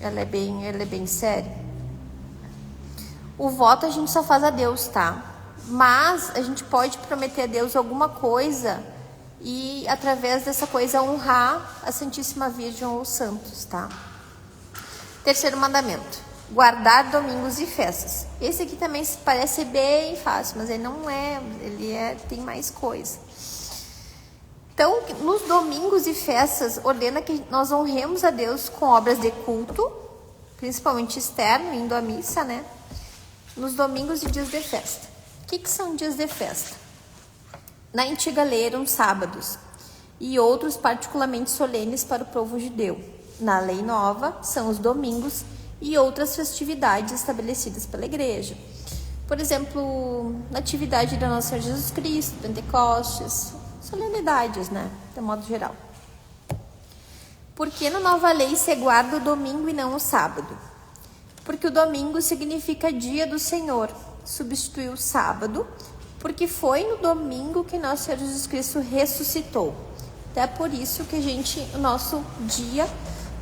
ela é bem séria. O voto a gente só faz a Deus, tá? Mas a gente pode prometer a Deus alguma coisa e através dessa coisa honrar a Santíssima Virgem ou os santos, tá? Terceiro mandamento: guardar domingos e festas. Esse aqui também parece bem fácil, mas ele não é, tem mais coisa. Então, nos domingos e festas, ordena que nós honremos a Deus com obras de culto, principalmente externo, indo à missa, né? Nos domingos e dias de festa. O que são dias de festa? Na antiga lei eram sábados e outros particularmente solenes para o povo judeu. Na lei nova são os domingos e outras festividades estabelecidas pela igreja. Por exemplo, Natividade da Nossa Senhora Jesus Cristo, Pentecostes, solenidades, né? De modo geral. Por que na nova lei se guarda o domingo e não o sábado? Porque o domingo significa dia do Senhor. Substituiu o sábado, porque foi no domingo que nosso Senhor Jesus Cristo ressuscitou. Até por isso que o nosso dia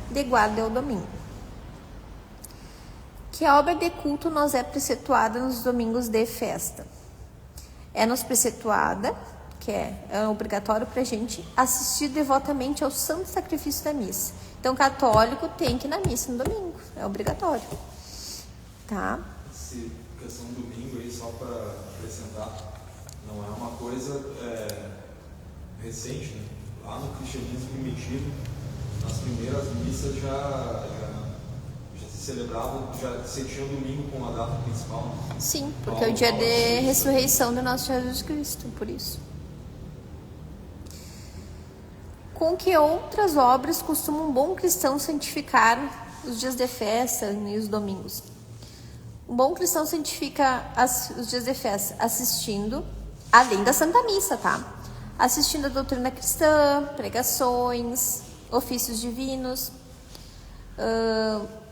de guarda é o domingo. Que a obra de culto nos é preceptuada nos domingos de festa. É-nos preceptuada, que é obrigatório para a gente assistir devotamente ao santo sacrifício da missa. Então, católico tem que ir na missa no domingo, é obrigatório. Tá? Essa questão do domingo aí, só para acrescentar, não é uma coisa recente, né? Lá no cristianismo primitivo, nas primeiras missas já se celebravam, você tinha o domingo como a data principal? Sim, porque é o dia de ressurreição do nosso Jesus Cristo, por isso. Com que outras obras costuma um bom cristão santificar os dias de festa e os domingos? Um bom cristão santifica os dias de festa assistindo, além da Santa Missa, tá? Assistindo a doutrina cristã, pregações, ofícios divinos,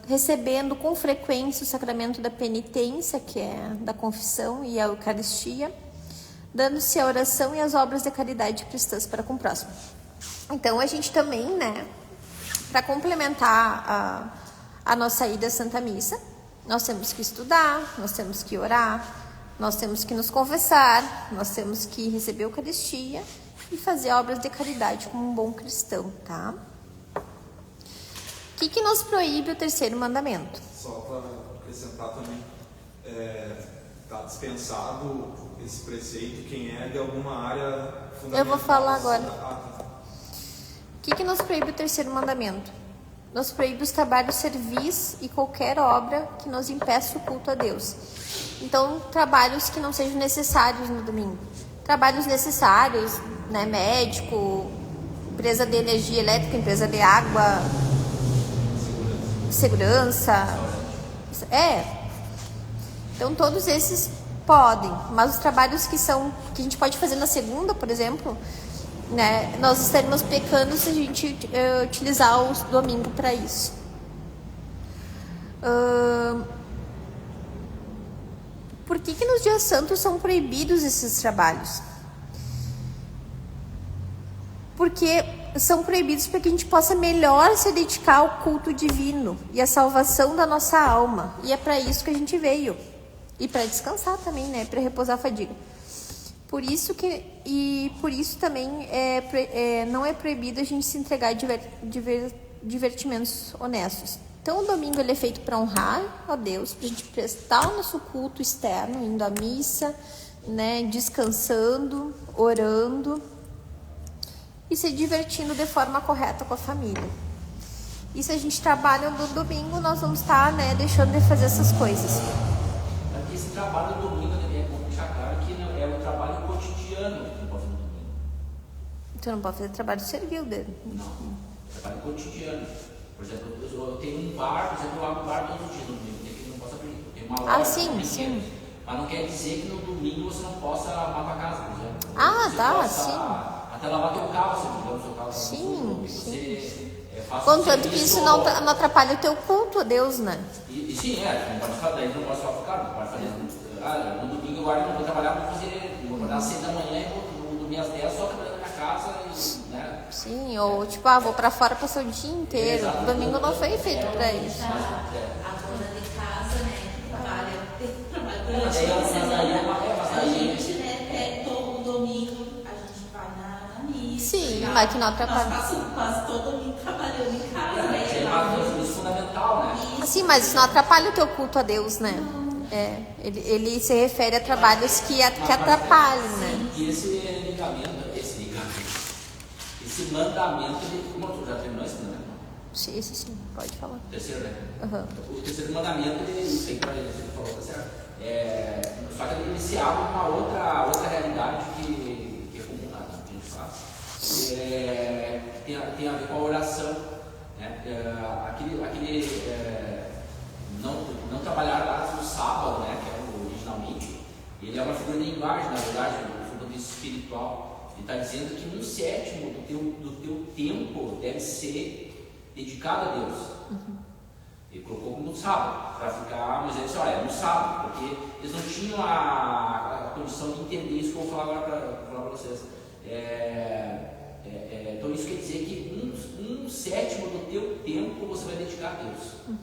recebendo com frequência o sacramento da penitência, que é da confissão, e a Eucaristia, dando-se a oração e as obras de caridade cristãs para com o próximo. Então, a gente também, né, para complementar a nossa ida à Santa Missa, nós temos que estudar, nós temos que orar, nós temos que nos confessar, nós temos que receber a Eucaristia e fazer obras de caridade como um bom cristão, tá? O que nos proíbe o terceiro mandamento? Só para acrescentar também, está dispensado esse preceito quem é de alguma área fundamental. Eu vou falar agora. O que nos proíbe o terceiro mandamento? Nos proíbe os trabalhos servis e qualquer obra que nos impeça o culto a Deus. Então, trabalhos que não sejam necessários no domingo. Trabalhos necessários, né? Médico, empresa de energia elétrica, empresa de água, segurança. Então, todos esses podem, mas os trabalhos que a gente pode fazer na segunda, por exemplo, né, nós estaremos pecando se a gente utilizar o domingo para isso. Por que nos dias santos são proibidos esses trabalhos? Porque são proibidos para que a gente possa melhor se dedicar ao culto divino e à salvação da nossa alma. E é para isso que a gente veio. E para descansar também, né, para repousar a fadiga. Por isso também não é proibido a gente se entregar a divertimentos honestos. Então o domingo ele é feito para honrar a Deus, para a gente prestar o nosso culto externo, indo à missa, né, descansando, orando e se divertindo de forma correta com a família. E se a gente trabalha no domingo, nós vamos estar, né, deixando de fazer essas coisas. Esse trabalho no domingo é bom deixar claro que é um trabalho cotidiano que não pode fazer no domingo. Então não pode fazer trabalho servil dele. Não, trabalho cotidiano. Por exemplo, eu tenho um bar, por exemplo, eu abro um bar todos os dias no domingo, tem que não posso abrir. Eu tenho uma loja sim. Mas não quer dizer que no domingo você não possa arrumar tua casa, por exemplo. Ah, você tá, possa, sim. Até lavar teu carro, se digamos, seu carro Sim. você faça Contanto que isso não atrapalha o teu culto a Deus, né? E sim, não pode fazer, daí não pode falar pro cara, não pode fazer. No domingo agora eu não vou trabalhar, vou acordar às 6 da manhã e vou dormir às 10 só trabalhando na minha casa, né? Sim, ou tipo, vou pra fora passar o dia inteiro. O domingo não foi feito pra isso. A dona de casa, né, que trabalha durante A gente, né, todo domingo a gente vai na missa. Sim, mas que não atrapalha. Nós passamos quase todo domingo trabalhando em casa, né? É fundamental, né? Assim, mas isso não atrapalha o teu culto a Deus, né? Ele se refere a trabalhos que atrapalham, né? E esse mandamento, como já terminou esse mandamento? Sim, pode falar. O terceiro, né? Uhum. O terceiro mandamento, ele falou, tá certo? Só que ele se abre uma outra realidade que é comum lá, que a gente faz. Tem a ver com a oração, né? Não trabalhar lá no sábado, né? Que é originalmente, ele é uma figura de linguagem, na verdade, um figura espiritual. Ele está dizendo que 1/7 do teu tempo deve ser dedicado a Deus. Ele colocou como no sábado, para ficar, mas ele disse, olha, é no sábado, porque eles não tinham a condição de entender isso que eu vou falar agora para vocês. Então isso quer dizer que 1/7 do teu tempo você vai dedicar a Deus.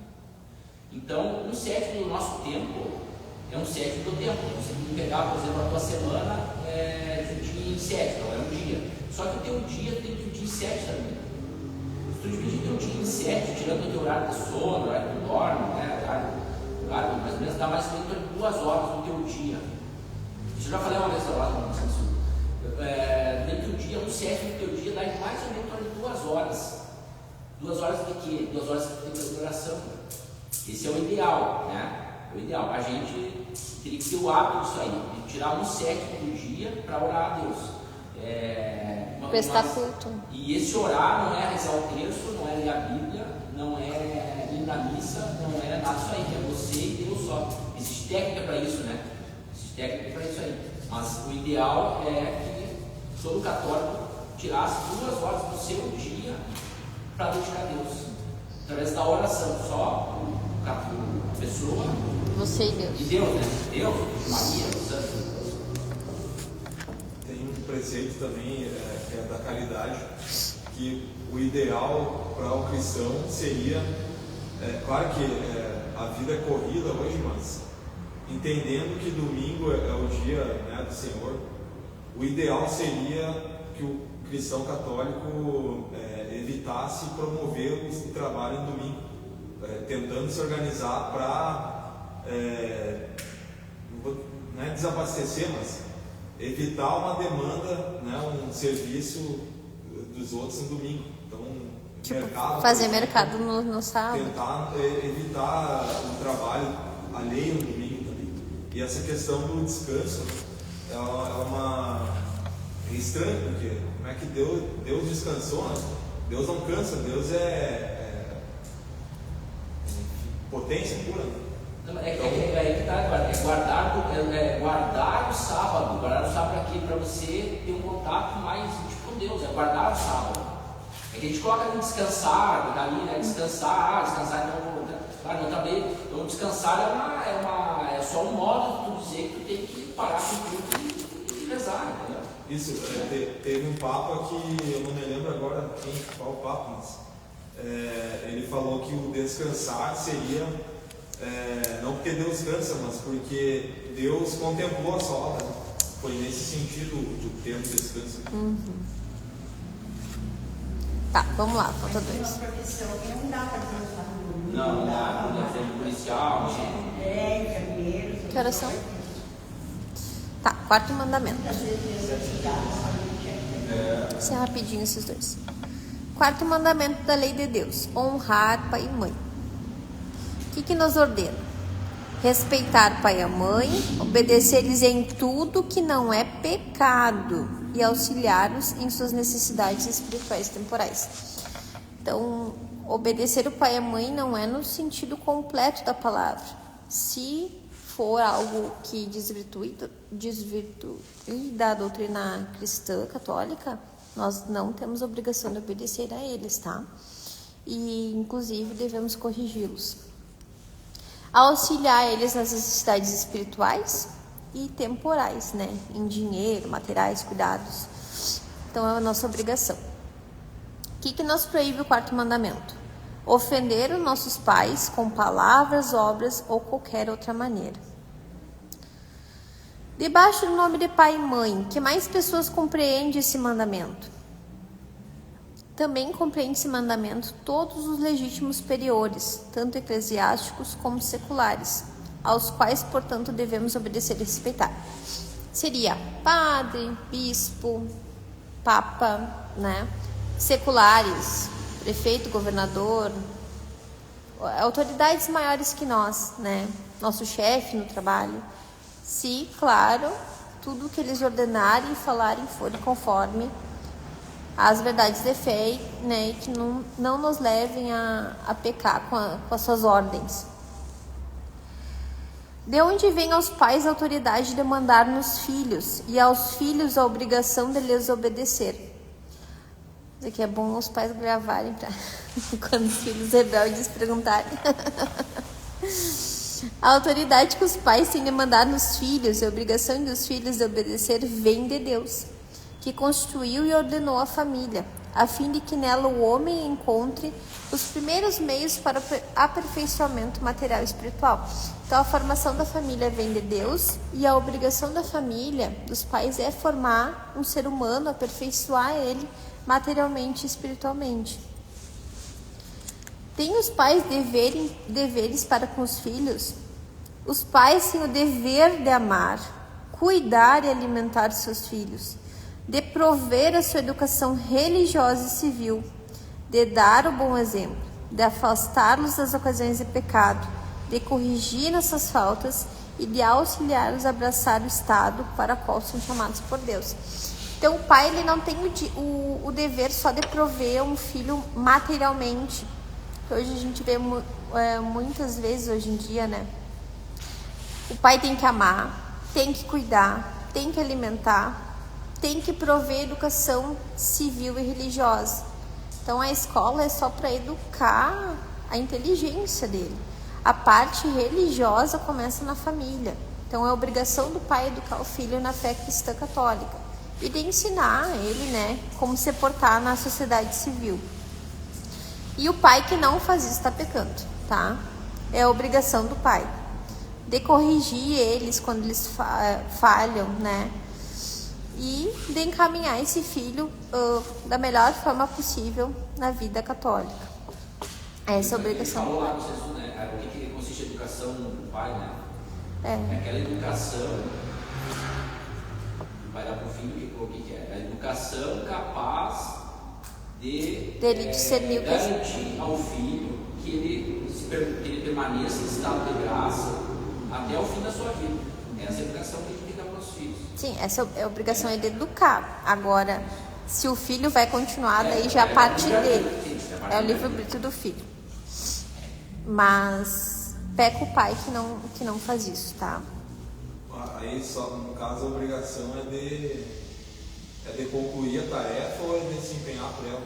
Então 1/7 do nosso tempo é 1/7 do teu tempo. Você pegar, por exemplo, a tua semana, dividir em 7, então é um dia. Só que o teu dia tem que dividir em 7 também. Se tu dividir teu dia em 7, tirando o teu horário de sono, o horário que tu dorme, né? Horário mais ou menos, dá mais ou menos 2 horas no teu dia. Isso eu já falei uma vez lá no Sul. Dentro do dia, 1/7 do teu dia dá mais ou menos 2 horas. 2 horas de quê? 2 horas de oração. Esse é o ideal, né? O ideal. A gente teria que ter o hábito disso aí, de tirar um sétimo do dia para orar a Deus. Prestar culto. E esse orar não é rezar o terço, não é ler a Bíblia, não é ir na missa, não é nada disso aí, é você e Deus só. Existe técnica para isso, né? Existe técnica para isso aí. Mas o ideal é que todo católico tirasse 2 horas do seu dia para dedicar a Deus. Através da oração, só a pessoa. Você e Deus. E Deus, né? Deus, Maria, o Santo. Tem um preceito também, que é da caridade, que o ideal para o cristão seria, claro que a vida é corrida hoje, mas entendendo que domingo é o dia, né, do Senhor, o ideal seria que o cristão católico evitasse promover o trabalho no domingo, tentando se organizar para, não é desabastecer, mas evitar uma demanda, né, um serviço dos outros no domingo. Então, mercado, fazer mercado no sábado. Tentar evitar o trabalho alheio no domingo também. E essa questão do descanso é estranho, porque como é que Deus descansou, né? Deus não cansa, Deus é potência pura. Não, é guardar o sábado. Guardar o sábado aqui para você ter um contato mais íntimo com Deus, é guardar o sábado. É que a gente coloca ali descansar, ali, né? Descansar então, claro, não também. Então descansar é só um modo de tu dizer que tu tem que parar com tudo e rezar, entendeu? Isso, teve um papa que eu não me lembro agora qual papa, mas ele falou que o descansar seria não porque Deus cansa, mas porque Deus contemplou a sua obra. Foi nesse sentido o termo descanso. Tá, vamos lá, falta 2. Uma profissão que não dá para descansar no domingo. Não dá, por exemplo, policial, enfermeiro. Que horas são? Tá, 4º mandamento. Isso é rapidinho esses 2. 4º mandamento da lei de Deus: honrar pai e mãe. O que nos ordena? Respeitar pai e mãe, obedecer-lhes em tudo que não é pecado e auxiliar-os em suas necessidades espirituais e temporais. Então, obedecer o pai e a mãe não é no sentido completo da palavra. Se for algo que desvirtue da doutrina cristã católica, nós não temos obrigação de obedecer a eles, tá? E, inclusive, devemos corrigi-los. Auxiliar eles nas necessidades espirituais e temporais, né? Em dinheiro, materiais, cuidados. Então, é a nossa obrigação. O que nos proíbe o 4º mandamento? Ofender os nossos pais com palavras, obras ou qualquer outra maneira. Debaixo do nome de pai e mãe, que mais pessoas compreendem esse mandamento? Também compreende esse mandamento todos os legítimos superiores, tanto eclesiásticos como seculares, aos quais, portanto, devemos obedecer e respeitar. Seria padre, bispo, papa, né? Seculares, prefeito, governador, autoridades maiores que nós, né? Nosso chefe no trabalho. Se, claro, tudo que eles ordenarem e falarem forem conforme as verdades de fé, né, e que não nos levem a pecar com as suas ordens. De onde vem aos pais a autoridade de mandar nos filhos, e aos filhos a obrigação de lhes obedecer? Isso aqui é bom os pais gravarem para quando os filhos rebeldes perguntarem. A autoridade que os pais têm de mandar nos filhos e a obrigação dos filhos de obedecer vem de Deus, que constituiu e ordenou a família, a fim de que nela o homem encontre os primeiros meios para o aperfeiçoamento material e espiritual. Então, a formação da família vem de Deus e a obrigação da família, dos pais, é formar um ser humano, aperfeiçoar ele materialmente e espiritualmente. Tem os pais deveres para com os filhos? Os pais têm o dever de amar, cuidar e alimentar seus filhos, de prover a sua educação religiosa e civil, de dar o bom exemplo. de afastá-los das ocasiões de pecado, de corrigir essas faltas e de auxiliá-los a abraçar o estado para o qual são chamados por Deus. Então, o pai ele não tem o dever só de prover um filho materialmente. Hoje a gente vê muitas vezes, hoje em dia, né? O pai tem que amar, tem que cuidar, tem que alimentar, tem que prover educação civil e religiosa. Então, a escola é só para educar a inteligência dele. A parte religiosa começa na família. Então, é obrigação do pai educar o filho na fé cristã católica e de ensinar ele, né, como se portar na sociedade civil. E o pai que não faz isso está pecando, tá? É a obrigação do pai de corrigir eles quando eles falham, né? E de encaminhar esse filho da melhor forma possível na vida católica. Essa é a obrigação do pai. O que consiste a educação do pai, né? É aquela educação do pai dar para o filho, o que é? A educação capaz de discernir garantir ao filho que ele permaneça em estado de graça até o fim da sua vida. Essa é a educação que a gente tem que dar para os filhos. Sim, essa é a obrigação de educar. Agora, se o filho vai continuar, daí já parte dele. É o livre-arbítrio do filho. Mas peca o pai que não faz isso, tá? Aí, só, no caso, a obrigação é de concluir a tarefa ou é de se empenhar por ela?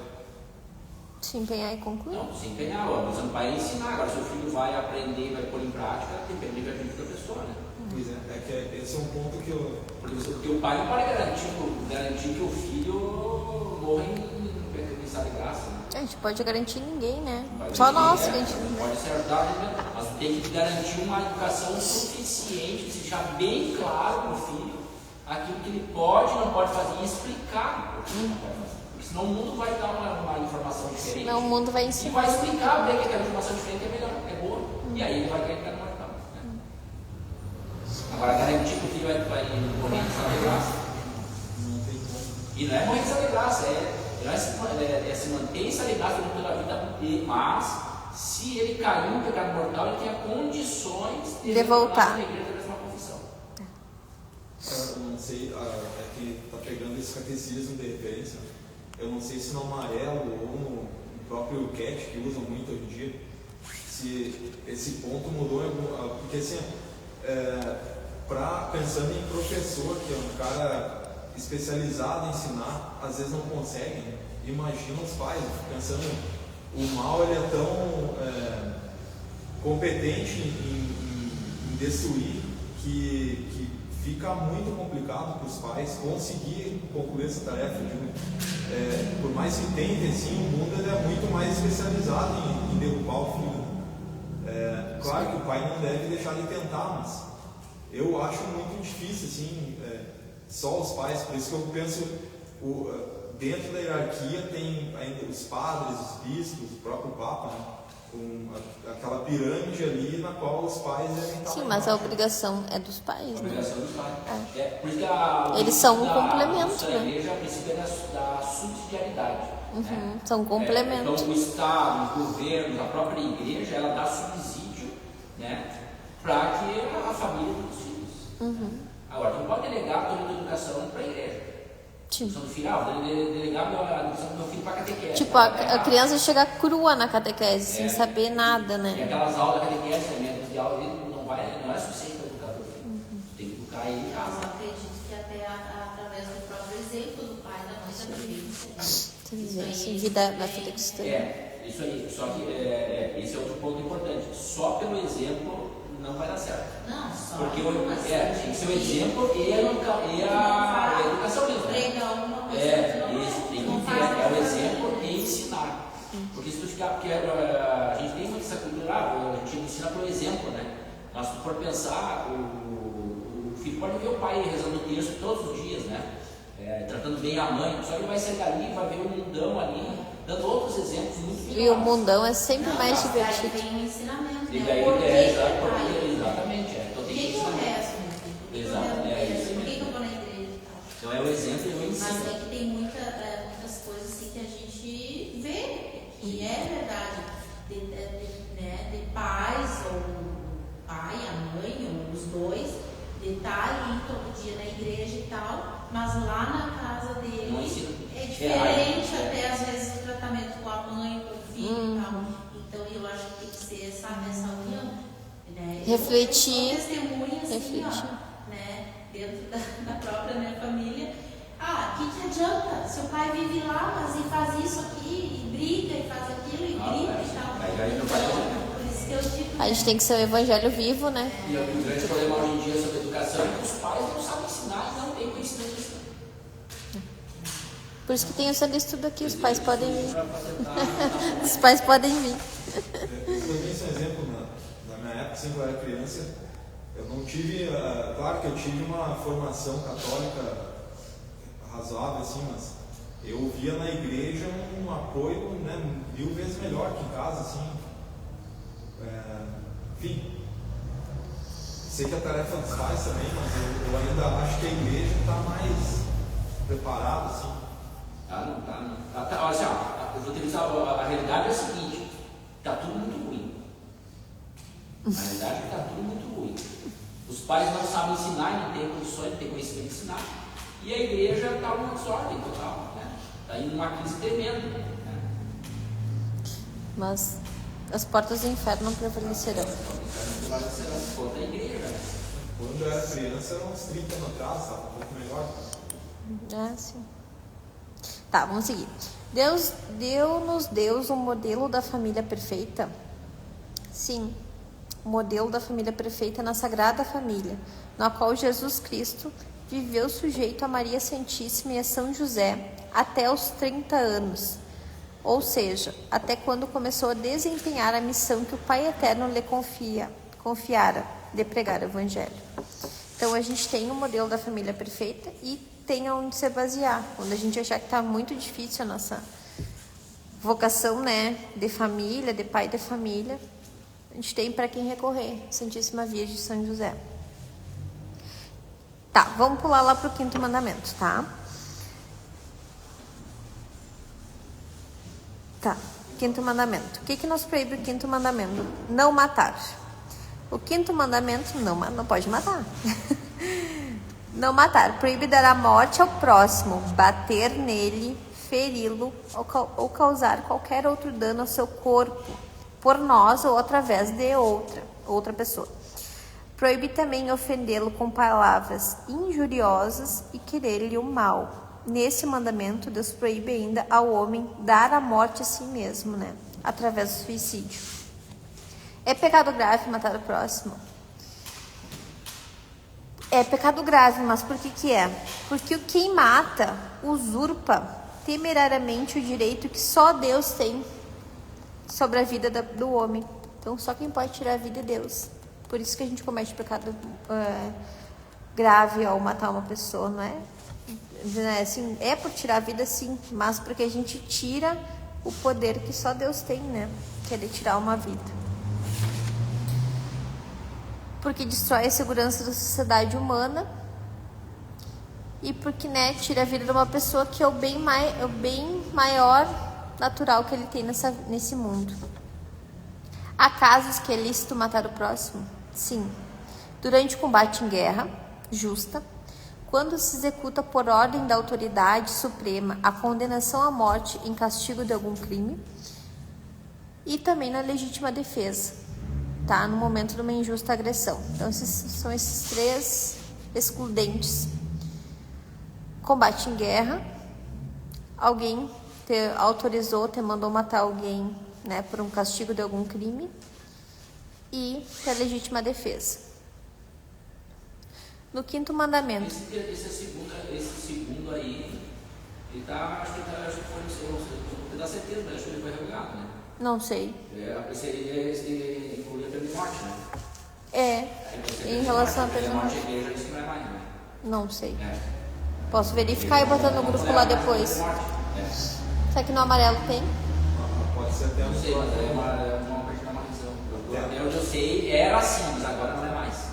Se empenhar e concluir? Não, se empenhar. Você não vai ensinar. Agora, se o filho vai aprender e vai pôr em prática, depende do livre-arbítrio da pessoa, né? Pois é que esse é um ponto que eu... Porque o pai não pode garantir que o filho morra em estado de graça, né? A gente pode garantir ninguém, né? Só nós garantimos. Não pode acertar, né? Mas tem que garantir uma educação suficiente, que seja bem claro para o filho aquilo que ele pode e não pode fazer e explicar o que ele não pode fazer. Porque senão o mundo vai dar uma informação diferente. Senão o mundo vai E ensinar. vai explicar bem que aquela informação diferente é melhor, é boa. E aí ele vai acreditar no mortal. Né? Agora, garantir que o filho vai morrer em estado de graça. Não tem como. E não é morrer em estado de graça, se manter em estado de graça durante toda a vida, mas se ele cair no pecado mortal, ele tenha condições de voltar. Na igreja da mesma confissão. Eu não sei, é que tá pegando esse catecismo de referência. Eu não sei se no amarelo ou no próprio CAT, que usam muito hoje em dia, se esse ponto mudou, porque assim, pensando em professor, que é um cara especializado em ensinar, às vezes não consegue, né? Imagina os pais, pensando, o mal ele é tão competente em destruir que fica muito complicado para os pais conseguir concluir essa tarefa. Por mais que tente, assim, o mundo ele é muito mais especializado em derrubar o filho. Claro que o pai não deve deixar de tentar, mas eu acho muito difícil, assim, só os pais. Por isso que eu penso, dentro da hierarquia tem ainda os padres, os bispos, o próprio Papa, né? Aquela pirâmide ali na qual os pais devem estar. Sim, mas a obrigação é dos pais, A né? obrigação dos pais. Por isso que Eles são um complemento, né? A igreja precisa da subsidiariedade. Né? São complemento. Então, o Estado, os governos, a própria igreja, ela dá subsídio, né, para que a família tenha os filhos. Agora, não pode delegar toda a educação para a igreja. Sim. No final, delegar a educação do meu filho para a catequese. Tipo, a criança chega crua na catequese, sem saber nada, E né? aquelas aulas da catequese, métodos de aula, ele não é suficiente para educar o filho. Tem que educar ele em Eu casa. acredito que até através do próprio exemplo do pai e da mãe da vivência. Sim, vida na vida cristã. Isso aí. Só que esse é outro ponto importante. Só pelo exemplo não vai dar certo. Não, só. Porque tem que ser o exemplo e a educação mesmo. Prega alguma coisa Isso, tem que ter o exemplo e ensinar. Porque se tu ficar, porque a gente tem muito essa cultura, a gente ensina pelo exemplo, né? Mas se tu for pensar, o filho pode ver o pai rezando o texto todos os dias, né? Tratando bem a mãe, só que ele vai sair dali, vai ver o mundão ali, dando outros exemplos muito melhores. E o mundão é sempre mais Daí divertido. tem um ensinamento, E né? daí Por que exatamente. Então Por tem que que eu ensinar. rezo? Por que eu Exato, rezo na igreja? isso Por que mesmo. eu vou na igreja e tal? Então é o exemplo e o Mas ensino. é que tem muitas coisas assim que a gente vê, que é verdade. De mãe, ou os dois, de estar ali todo dia na igreja e tal, mas lá na casa dele é diferente até às vezes o tratamento com a mãe, com o filho e tal. Então eu acho que tem que ser essa união, né? Refletir. Eu sou testemunha assim, Refletir. ó, né? Dentro da própria minha família. Que adianta? Seu pai vive lá, mas e faz isso aqui, e briga, e faz aquilo, e grita e tal. Então, por isso que eu digo. A gente tem que ser o evangelho vivo, né? E o grande problema hoje em dia sobre educação é que os pais não sabem ensinar e não têm conhecimento de ensinar. Por isso que tem o Sunday Estudo aqui, os pais podem vir. Os pais podem vir. Também esse exemplo, na minha época, assim, quando eu era criança, eu não tive, claro que eu tive uma formação católica razoável, assim, mas eu via na igreja um apoio, né, 1000 vezes melhor que em casa, assim. Enfim, sei que a tarefa dos pais também, mas eu ainda acho que a igreja está mais preparada, assim. Não. Olha assim, eu vou utilizar a realidade é a seguinte, está tudo muito ruim. A realidade é que está tudo muito ruim. Os pais não sabem ensinar e não têm condições, não têm conhecimento de ensinar. E a igreja está numa desordem total, né? Está indo numa crise tremenda. Né? Mas as portas do inferno não prevalecerão. Contra a igreja. Né? Quando eu era criança, era uns 30 anos atrás, estava um pouco melhor. Sim. Tá, vamos seguir. Deus deu um modelo da família perfeita? Sim, o modelo da família perfeita na Sagrada Família, na qual Jesus Cristo viveu sujeito a Maria Santíssima e a São José até os 30 anos, ou seja, até quando começou a desempenhar a missão que o Pai Eterno lhe confiara de pregar o Evangelho. Então a gente tem o modelo da família perfeita e tem onde se basear. Quando a gente achar que está muito difícil a nossa vocação, né, de família, de pai de família, a gente tem para quem recorrer, Santíssima Virgem de São José. Tá, vamos pular lá para o 5º mandamento, tá? Tá, 5º mandamento. O que nos proíbe o 5º mandamento? Não matar. O 5º mandamento, não pode matar. Não matar. Proíbe dar a morte ao próximo, bater nele, feri-lo ou causar qualquer outro dano ao seu corpo, por nós ou através de outra pessoa. Proíbe também ofendê-lo com palavras injuriosas e querer-lhe o mal. Nesse mandamento, Deus proíbe ainda ao homem dar a morte a si mesmo, né? Através do suicídio. É pecado grave matar o próximo? É pecado grave, mas por que é? Porque quem mata usurpa temerariamente o direito que só Deus tem sobre a vida do homem. Então, só quem pode tirar a vida é Deus. Por isso que a gente comete pecado grave ao matar uma pessoa, não é? Assim, é por tirar a vida, sim, mas porque a gente tira o poder que só Deus tem, né? Que é de tirar uma vida. Porque destrói a segurança da sociedade humana e porque, né, tira a vida de uma pessoa que é o bem maior natural que ele tem nesse mundo. Há casos que é lícito matar o próximo? Sim. Durante o combate em guerra justa, quando se executa por ordem da autoridade suprema a condenação à morte em castigo de algum crime, e também na legítima defesa, tá? No momento de uma injusta agressão. Então, são esses 3 excludentes. Combate em guerra, alguém te mandou matar alguém, né, por um castigo de algum crime, e a legítima defesa. No 5º mandamento. Esse segundo aí, ele tá, acho que foi, não dá certeza, mas acho que ele foi revogado, né? Não sei. Ele incluía a pena de morte, né? Em relação à pena de morte. A igreja disse que não é mais, né? Não sei. Posso verificar e botar no grupo lá depois. Será que no amarelo tem? Pode ser até não sei, mas é uma parte da marcação. Até onde eu sei, era assim, mas agora não é mais.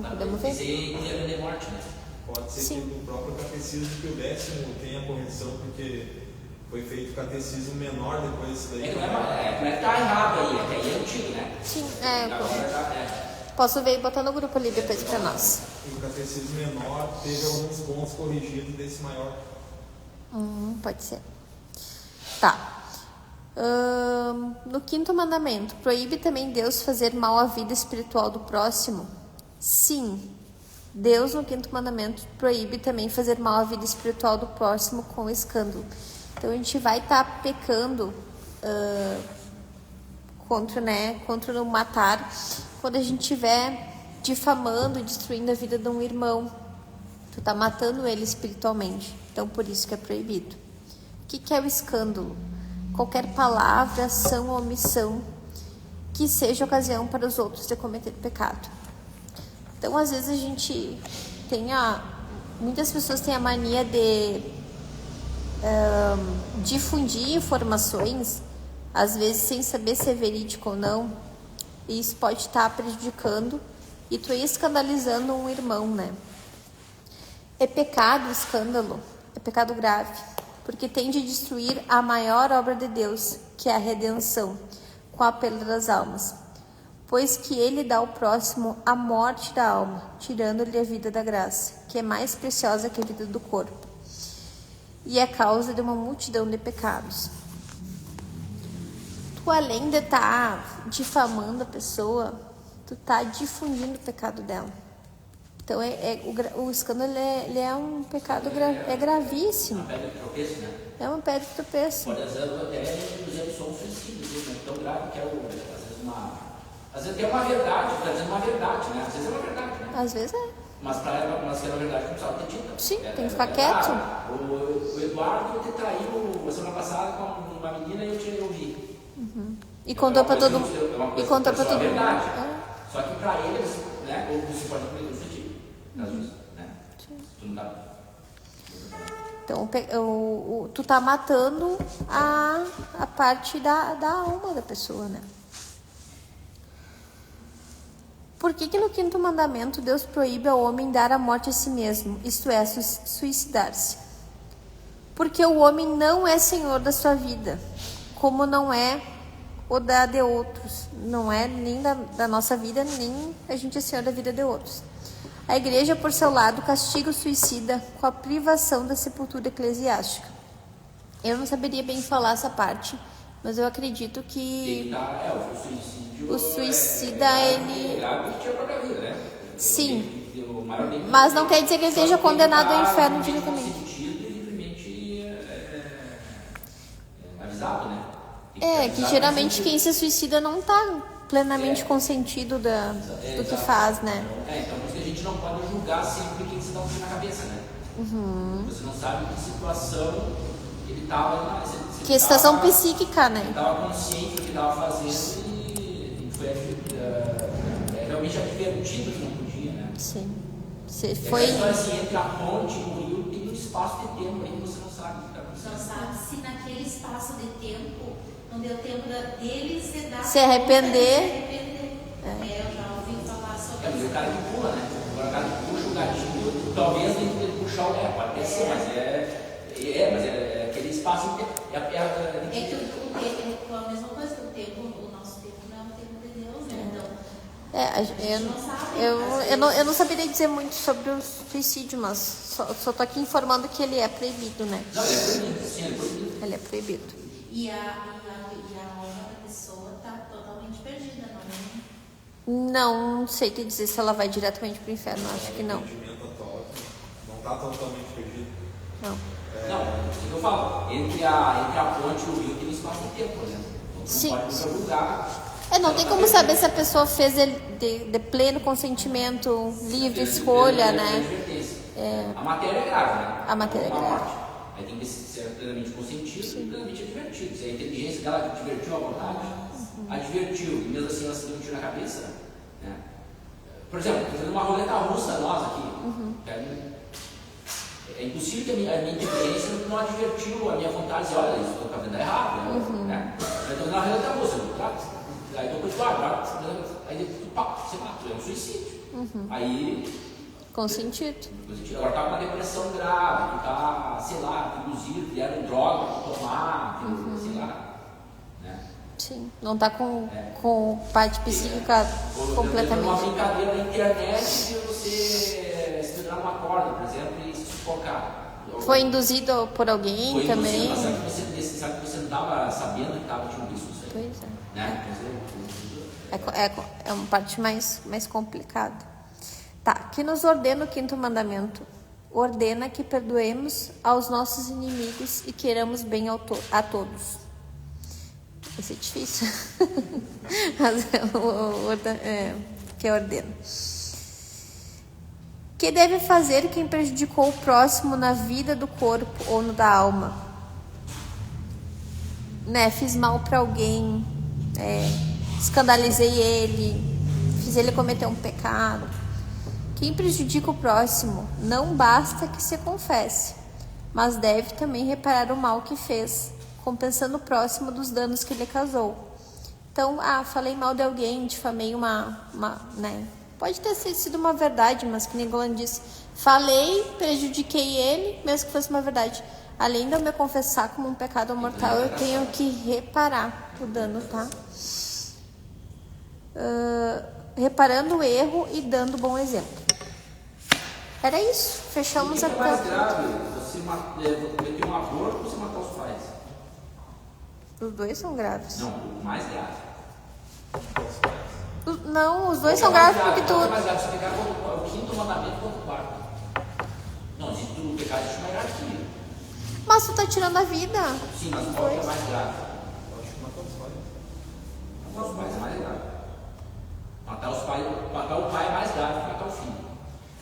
Podemos ver? Isso é de morte, né? Pode ser Sim. que no próprio catecismo que o 10º tenha correção, porque foi feito catecismo menor depois disso daí. Não é que tá errado aí, até aí é antigo, né? Sim, Agora já Posso ver e botar no grupo ali depois pra nós. O catecismo menor teve alguns pontos corrigidos desse maior. Pode ser. Tá. No 5º mandamento, proíbe também Deus fazer mal à vida espiritual do próximo? Sim. Deus, no 5º mandamento, proíbe também fazer mal à vida espiritual do próximo com escândalo. Então, a gente vai estar pecando contra o matar quando a gente estiver difamando e destruindo a vida de um irmão. Tu tá matando ele espiritualmente. Então, por isso que é proibido. O que é o escândalo? Qualquer palavra, ação ou omissão que seja ocasião para os outros de cometer pecado. Então, às vezes a gente muitas pessoas têm a mania de difundir informações, às vezes sem saber se é verídico ou não, e isso pode estar prejudicando e tu escandalizando um irmão, né? É pecado, escândalo, é pecado grave, porque tende a destruir a maior obra de Deus, que é a redenção, com a perda das almas, pois que ele dá ao próximo a morte da alma, tirando-lhe a vida da graça, que é mais preciosa que a vida do corpo, e é causa de uma multidão de pecados. Tu, além de estar difamando a pessoa, tu tá difundindo o pecado dela. Então, o escândalo ele é um pecado gravíssimo. Uma pedra de tropeço, né? É uma pedra de tropeço. Pode, às vezes, até inclusive só um suicídio, né? Tão grave que é, às vezes tem uma verdade, está dizendo uma verdade, né? Às vezes é uma verdade, né? Às vezes é. Mas para ser uma verdade, não precisava ter dito. Sim, tem que ficar quieto. O Eduardo te traiu a semana passada com uma menina e eu vi. E contou para todo mundo. E contou para todo mundo. É verdade. Só que para eles, né? Ou você pode cometer um suicídio. Às vezes, né? Tu não dá. Então, tu tá matando a parte da alma da pessoa, né? Por que no 5º mandamento Deus proíbe ao homem dar a morte a si mesmo, isto é, suicidar-se? Porque o homem não é senhor da sua vida, como não é o da de outros. Não é nem da nossa vida, nem a gente é senhor da vida de outros. A igreja, por seu lado, castiga o suicida com a privação da sepultura eclesiástica. Eu não saberia bem falar essa parte, mas eu acredito que o suicida, ele... Sim, mas não quer dizer que ele esteja condenado ao inferno diretamente. Que geralmente quem se suicida não está plenamente consentido do que faz, né? Então por isso que a gente não pode julgar sempre quem se dá um tiro na cabeça, né? Você não sabe que situação ele estava... Que situação psíquica, né? Ele estava consciente do que estava fazendo e foi realmente advertido que não podia, né? Sim. Você foi... assim, entre a ponte e o rio tem um espaço de tempo aí que você não sabe o que está acontecendo. Não sabe se naquele espaço de tempo não deu tempo dele se arrepender. Eu já ouvi falar sobre isso. O cara que pula, né? Agora o cara que puxa o gatinho, talvez ele puxar o pode ter sido, mas é aquele espaço de tempo. É que o tempo é a mesma coisa que o tempo, o nosso tempo não é o tempo de Deus, né? Então, eu não saberia dizer muito sobre o suicídio, mas só tô aqui informando que ele é proibido, né? Não, ele é proibido, sim, ele é proibido. Ele é proibido. E a alma da pessoa está totalmente perdida, não é? Não sei te dizer se ela vai diretamente para o inferno, acho que não. Não está totalmente perdido. Não. Não, o que eu falo, entre a ponte e o rio tem um espaço de tempo, né? Sim. Pode julgar. Não tem como saber se a pessoa fez de pleno consentimento, livre escolha, né? A matéria é grave, né? A matéria é grave. Aí tem que ser plenamente consentido e plenamente advertido. Se a inteligência dela advertiu à vontade, advertiu, e mesmo assim ela se deu um tiro na cabeça, né? Por exemplo, fazendo uma roleta russa nós aqui, é impossível que a minha inteligência não advertiu a minha vontade de dizer, olha, isso está fazendo errado, né? Eu estou na roleta russa, aí estou com o Eduardo, aí você matou, é um suicídio. Aí... Consentido. Agora está com uma depressão grave, está, sei lá, induzido, deram droga para tomar, sei lá. Né? Sim, não tá com parte psíquica Uma completamente. brincadeira na internet de você se pendurar numa corda, por exemplo, e se sufocar. Foi induzido por alguém Foi também. induzido, mas sabe que você não estava sabendo que estava tinha um risco isso aí. Pois é. Né? É uma parte mais complicada. Tá, que nos ordena o 5º mandamento. Ordena que perdoemos aos nossos inimigos e queiramos bem a todos. Isso é difícil. Mas que ordena. Que deve fazer quem prejudicou o próximo na vida do corpo ou no da alma? Né, fiz mal para alguém, escandalizei ele, fiz ele cometer um pecado. Quem prejudica o próximo não basta que se confesse, mas deve também reparar o mal que fez, compensando o próximo dos danos que lhe causou. Então, falei mal de alguém, difamei né? Pode ter sido uma verdade, mas que nem Golan disse, falei, prejudiquei ele, mesmo que fosse uma verdade. Além de eu me confessar como um pecado mortal, eu tenho que reparar o dano, tá? Reparando o erro e dando bom exemplo. Era isso, fechamos a O que é mais grave, você cometer um aborto ou você matar os pais? Os dois são graves. Não, o mais grave. Não, os dois são graves porque tu... O mais grave, você pegar o 5º mandamento contra o 4º. Não, se tu pecar, existe uma hierarquia. Mas tu tá tirando a vida. Sim, mas qual que é mais grave? Eu acho que matar os pais. Matar os pais é mais grave. Matar o pai é mais grave que matar o filho.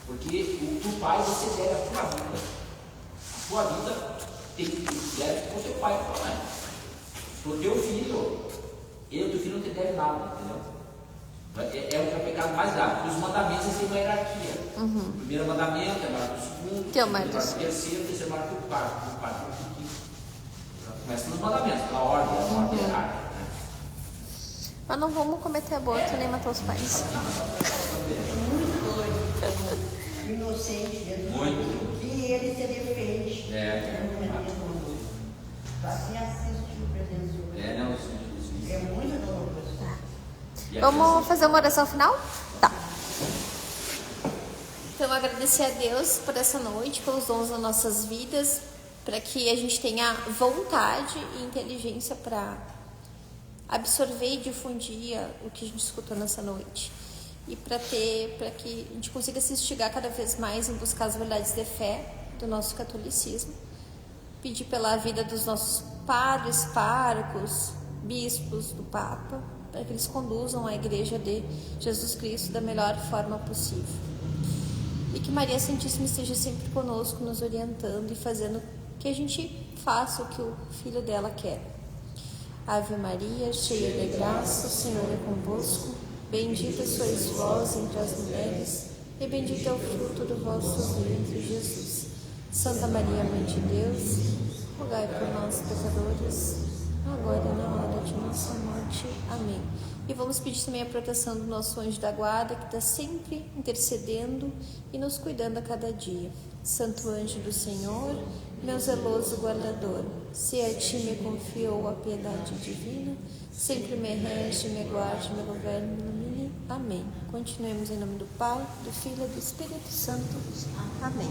Porque o pai você deve a tua vida. A tua vida deve para o teu pai e para a tua mãe. Para o teu filho, ele e o teu filho não te deve nada, entendeu? É o pecado mais grave. Os mandamentos têm uma hierarquia. O primeiro mandamento é maior que o segundo, Que é o o mais segundo é maior que o terceiro, o terceiro é maior que o quarto, o quarto é maior que o quinto. Começa nos mandamentos, pela ordem, é uma ordem hierárquica. Né? Mas não vamos cometer aborto nem matar os pais. Muito doido. Inocente dentro Muito. E ele se defende. Assim assiste o presença. Não, isso. É muito doloroso. Vamos fazer uma oração final? Tá. Então, agradecer a Deus por essa noite, pelos dons das nossas vidas, para que a gente tenha vontade e inteligência para absorver e difundir o que a gente escutou nessa noite. E para que a gente consiga se instigar cada vez mais em buscar as verdades de fé do nosso catolicismo. Pedir pela vida dos nossos padres, párocos, bispos, do Papa, para que eles conduzam a Igreja de Jesus Cristo da melhor forma possível. E que Maria Santíssima esteja sempre conosco, nos orientando e fazendo que a gente faça o que o Filho dela quer. Ave Maria, cheia de graça, o Senhor é convosco. Bendita sois vós entre as mulheres, e bendito é o fruto do vosso ventre, Jesus. Santa Maria, Mãe de Deus, rogai por nós, pecadores, agora e na hora de nossa morte. Amém. E vamos pedir também a proteção do nosso anjo da guarda, que está sempre intercedendo e nos cuidando a cada dia. Santo anjo do Senhor, meu zeloso guardador, se a ti me confiou a piedade divina, sempre me rege, me guarde, me governe, me ilumine. Amém. Continuemos em nome do Pai, do Filho e do Espírito Santo. Amém.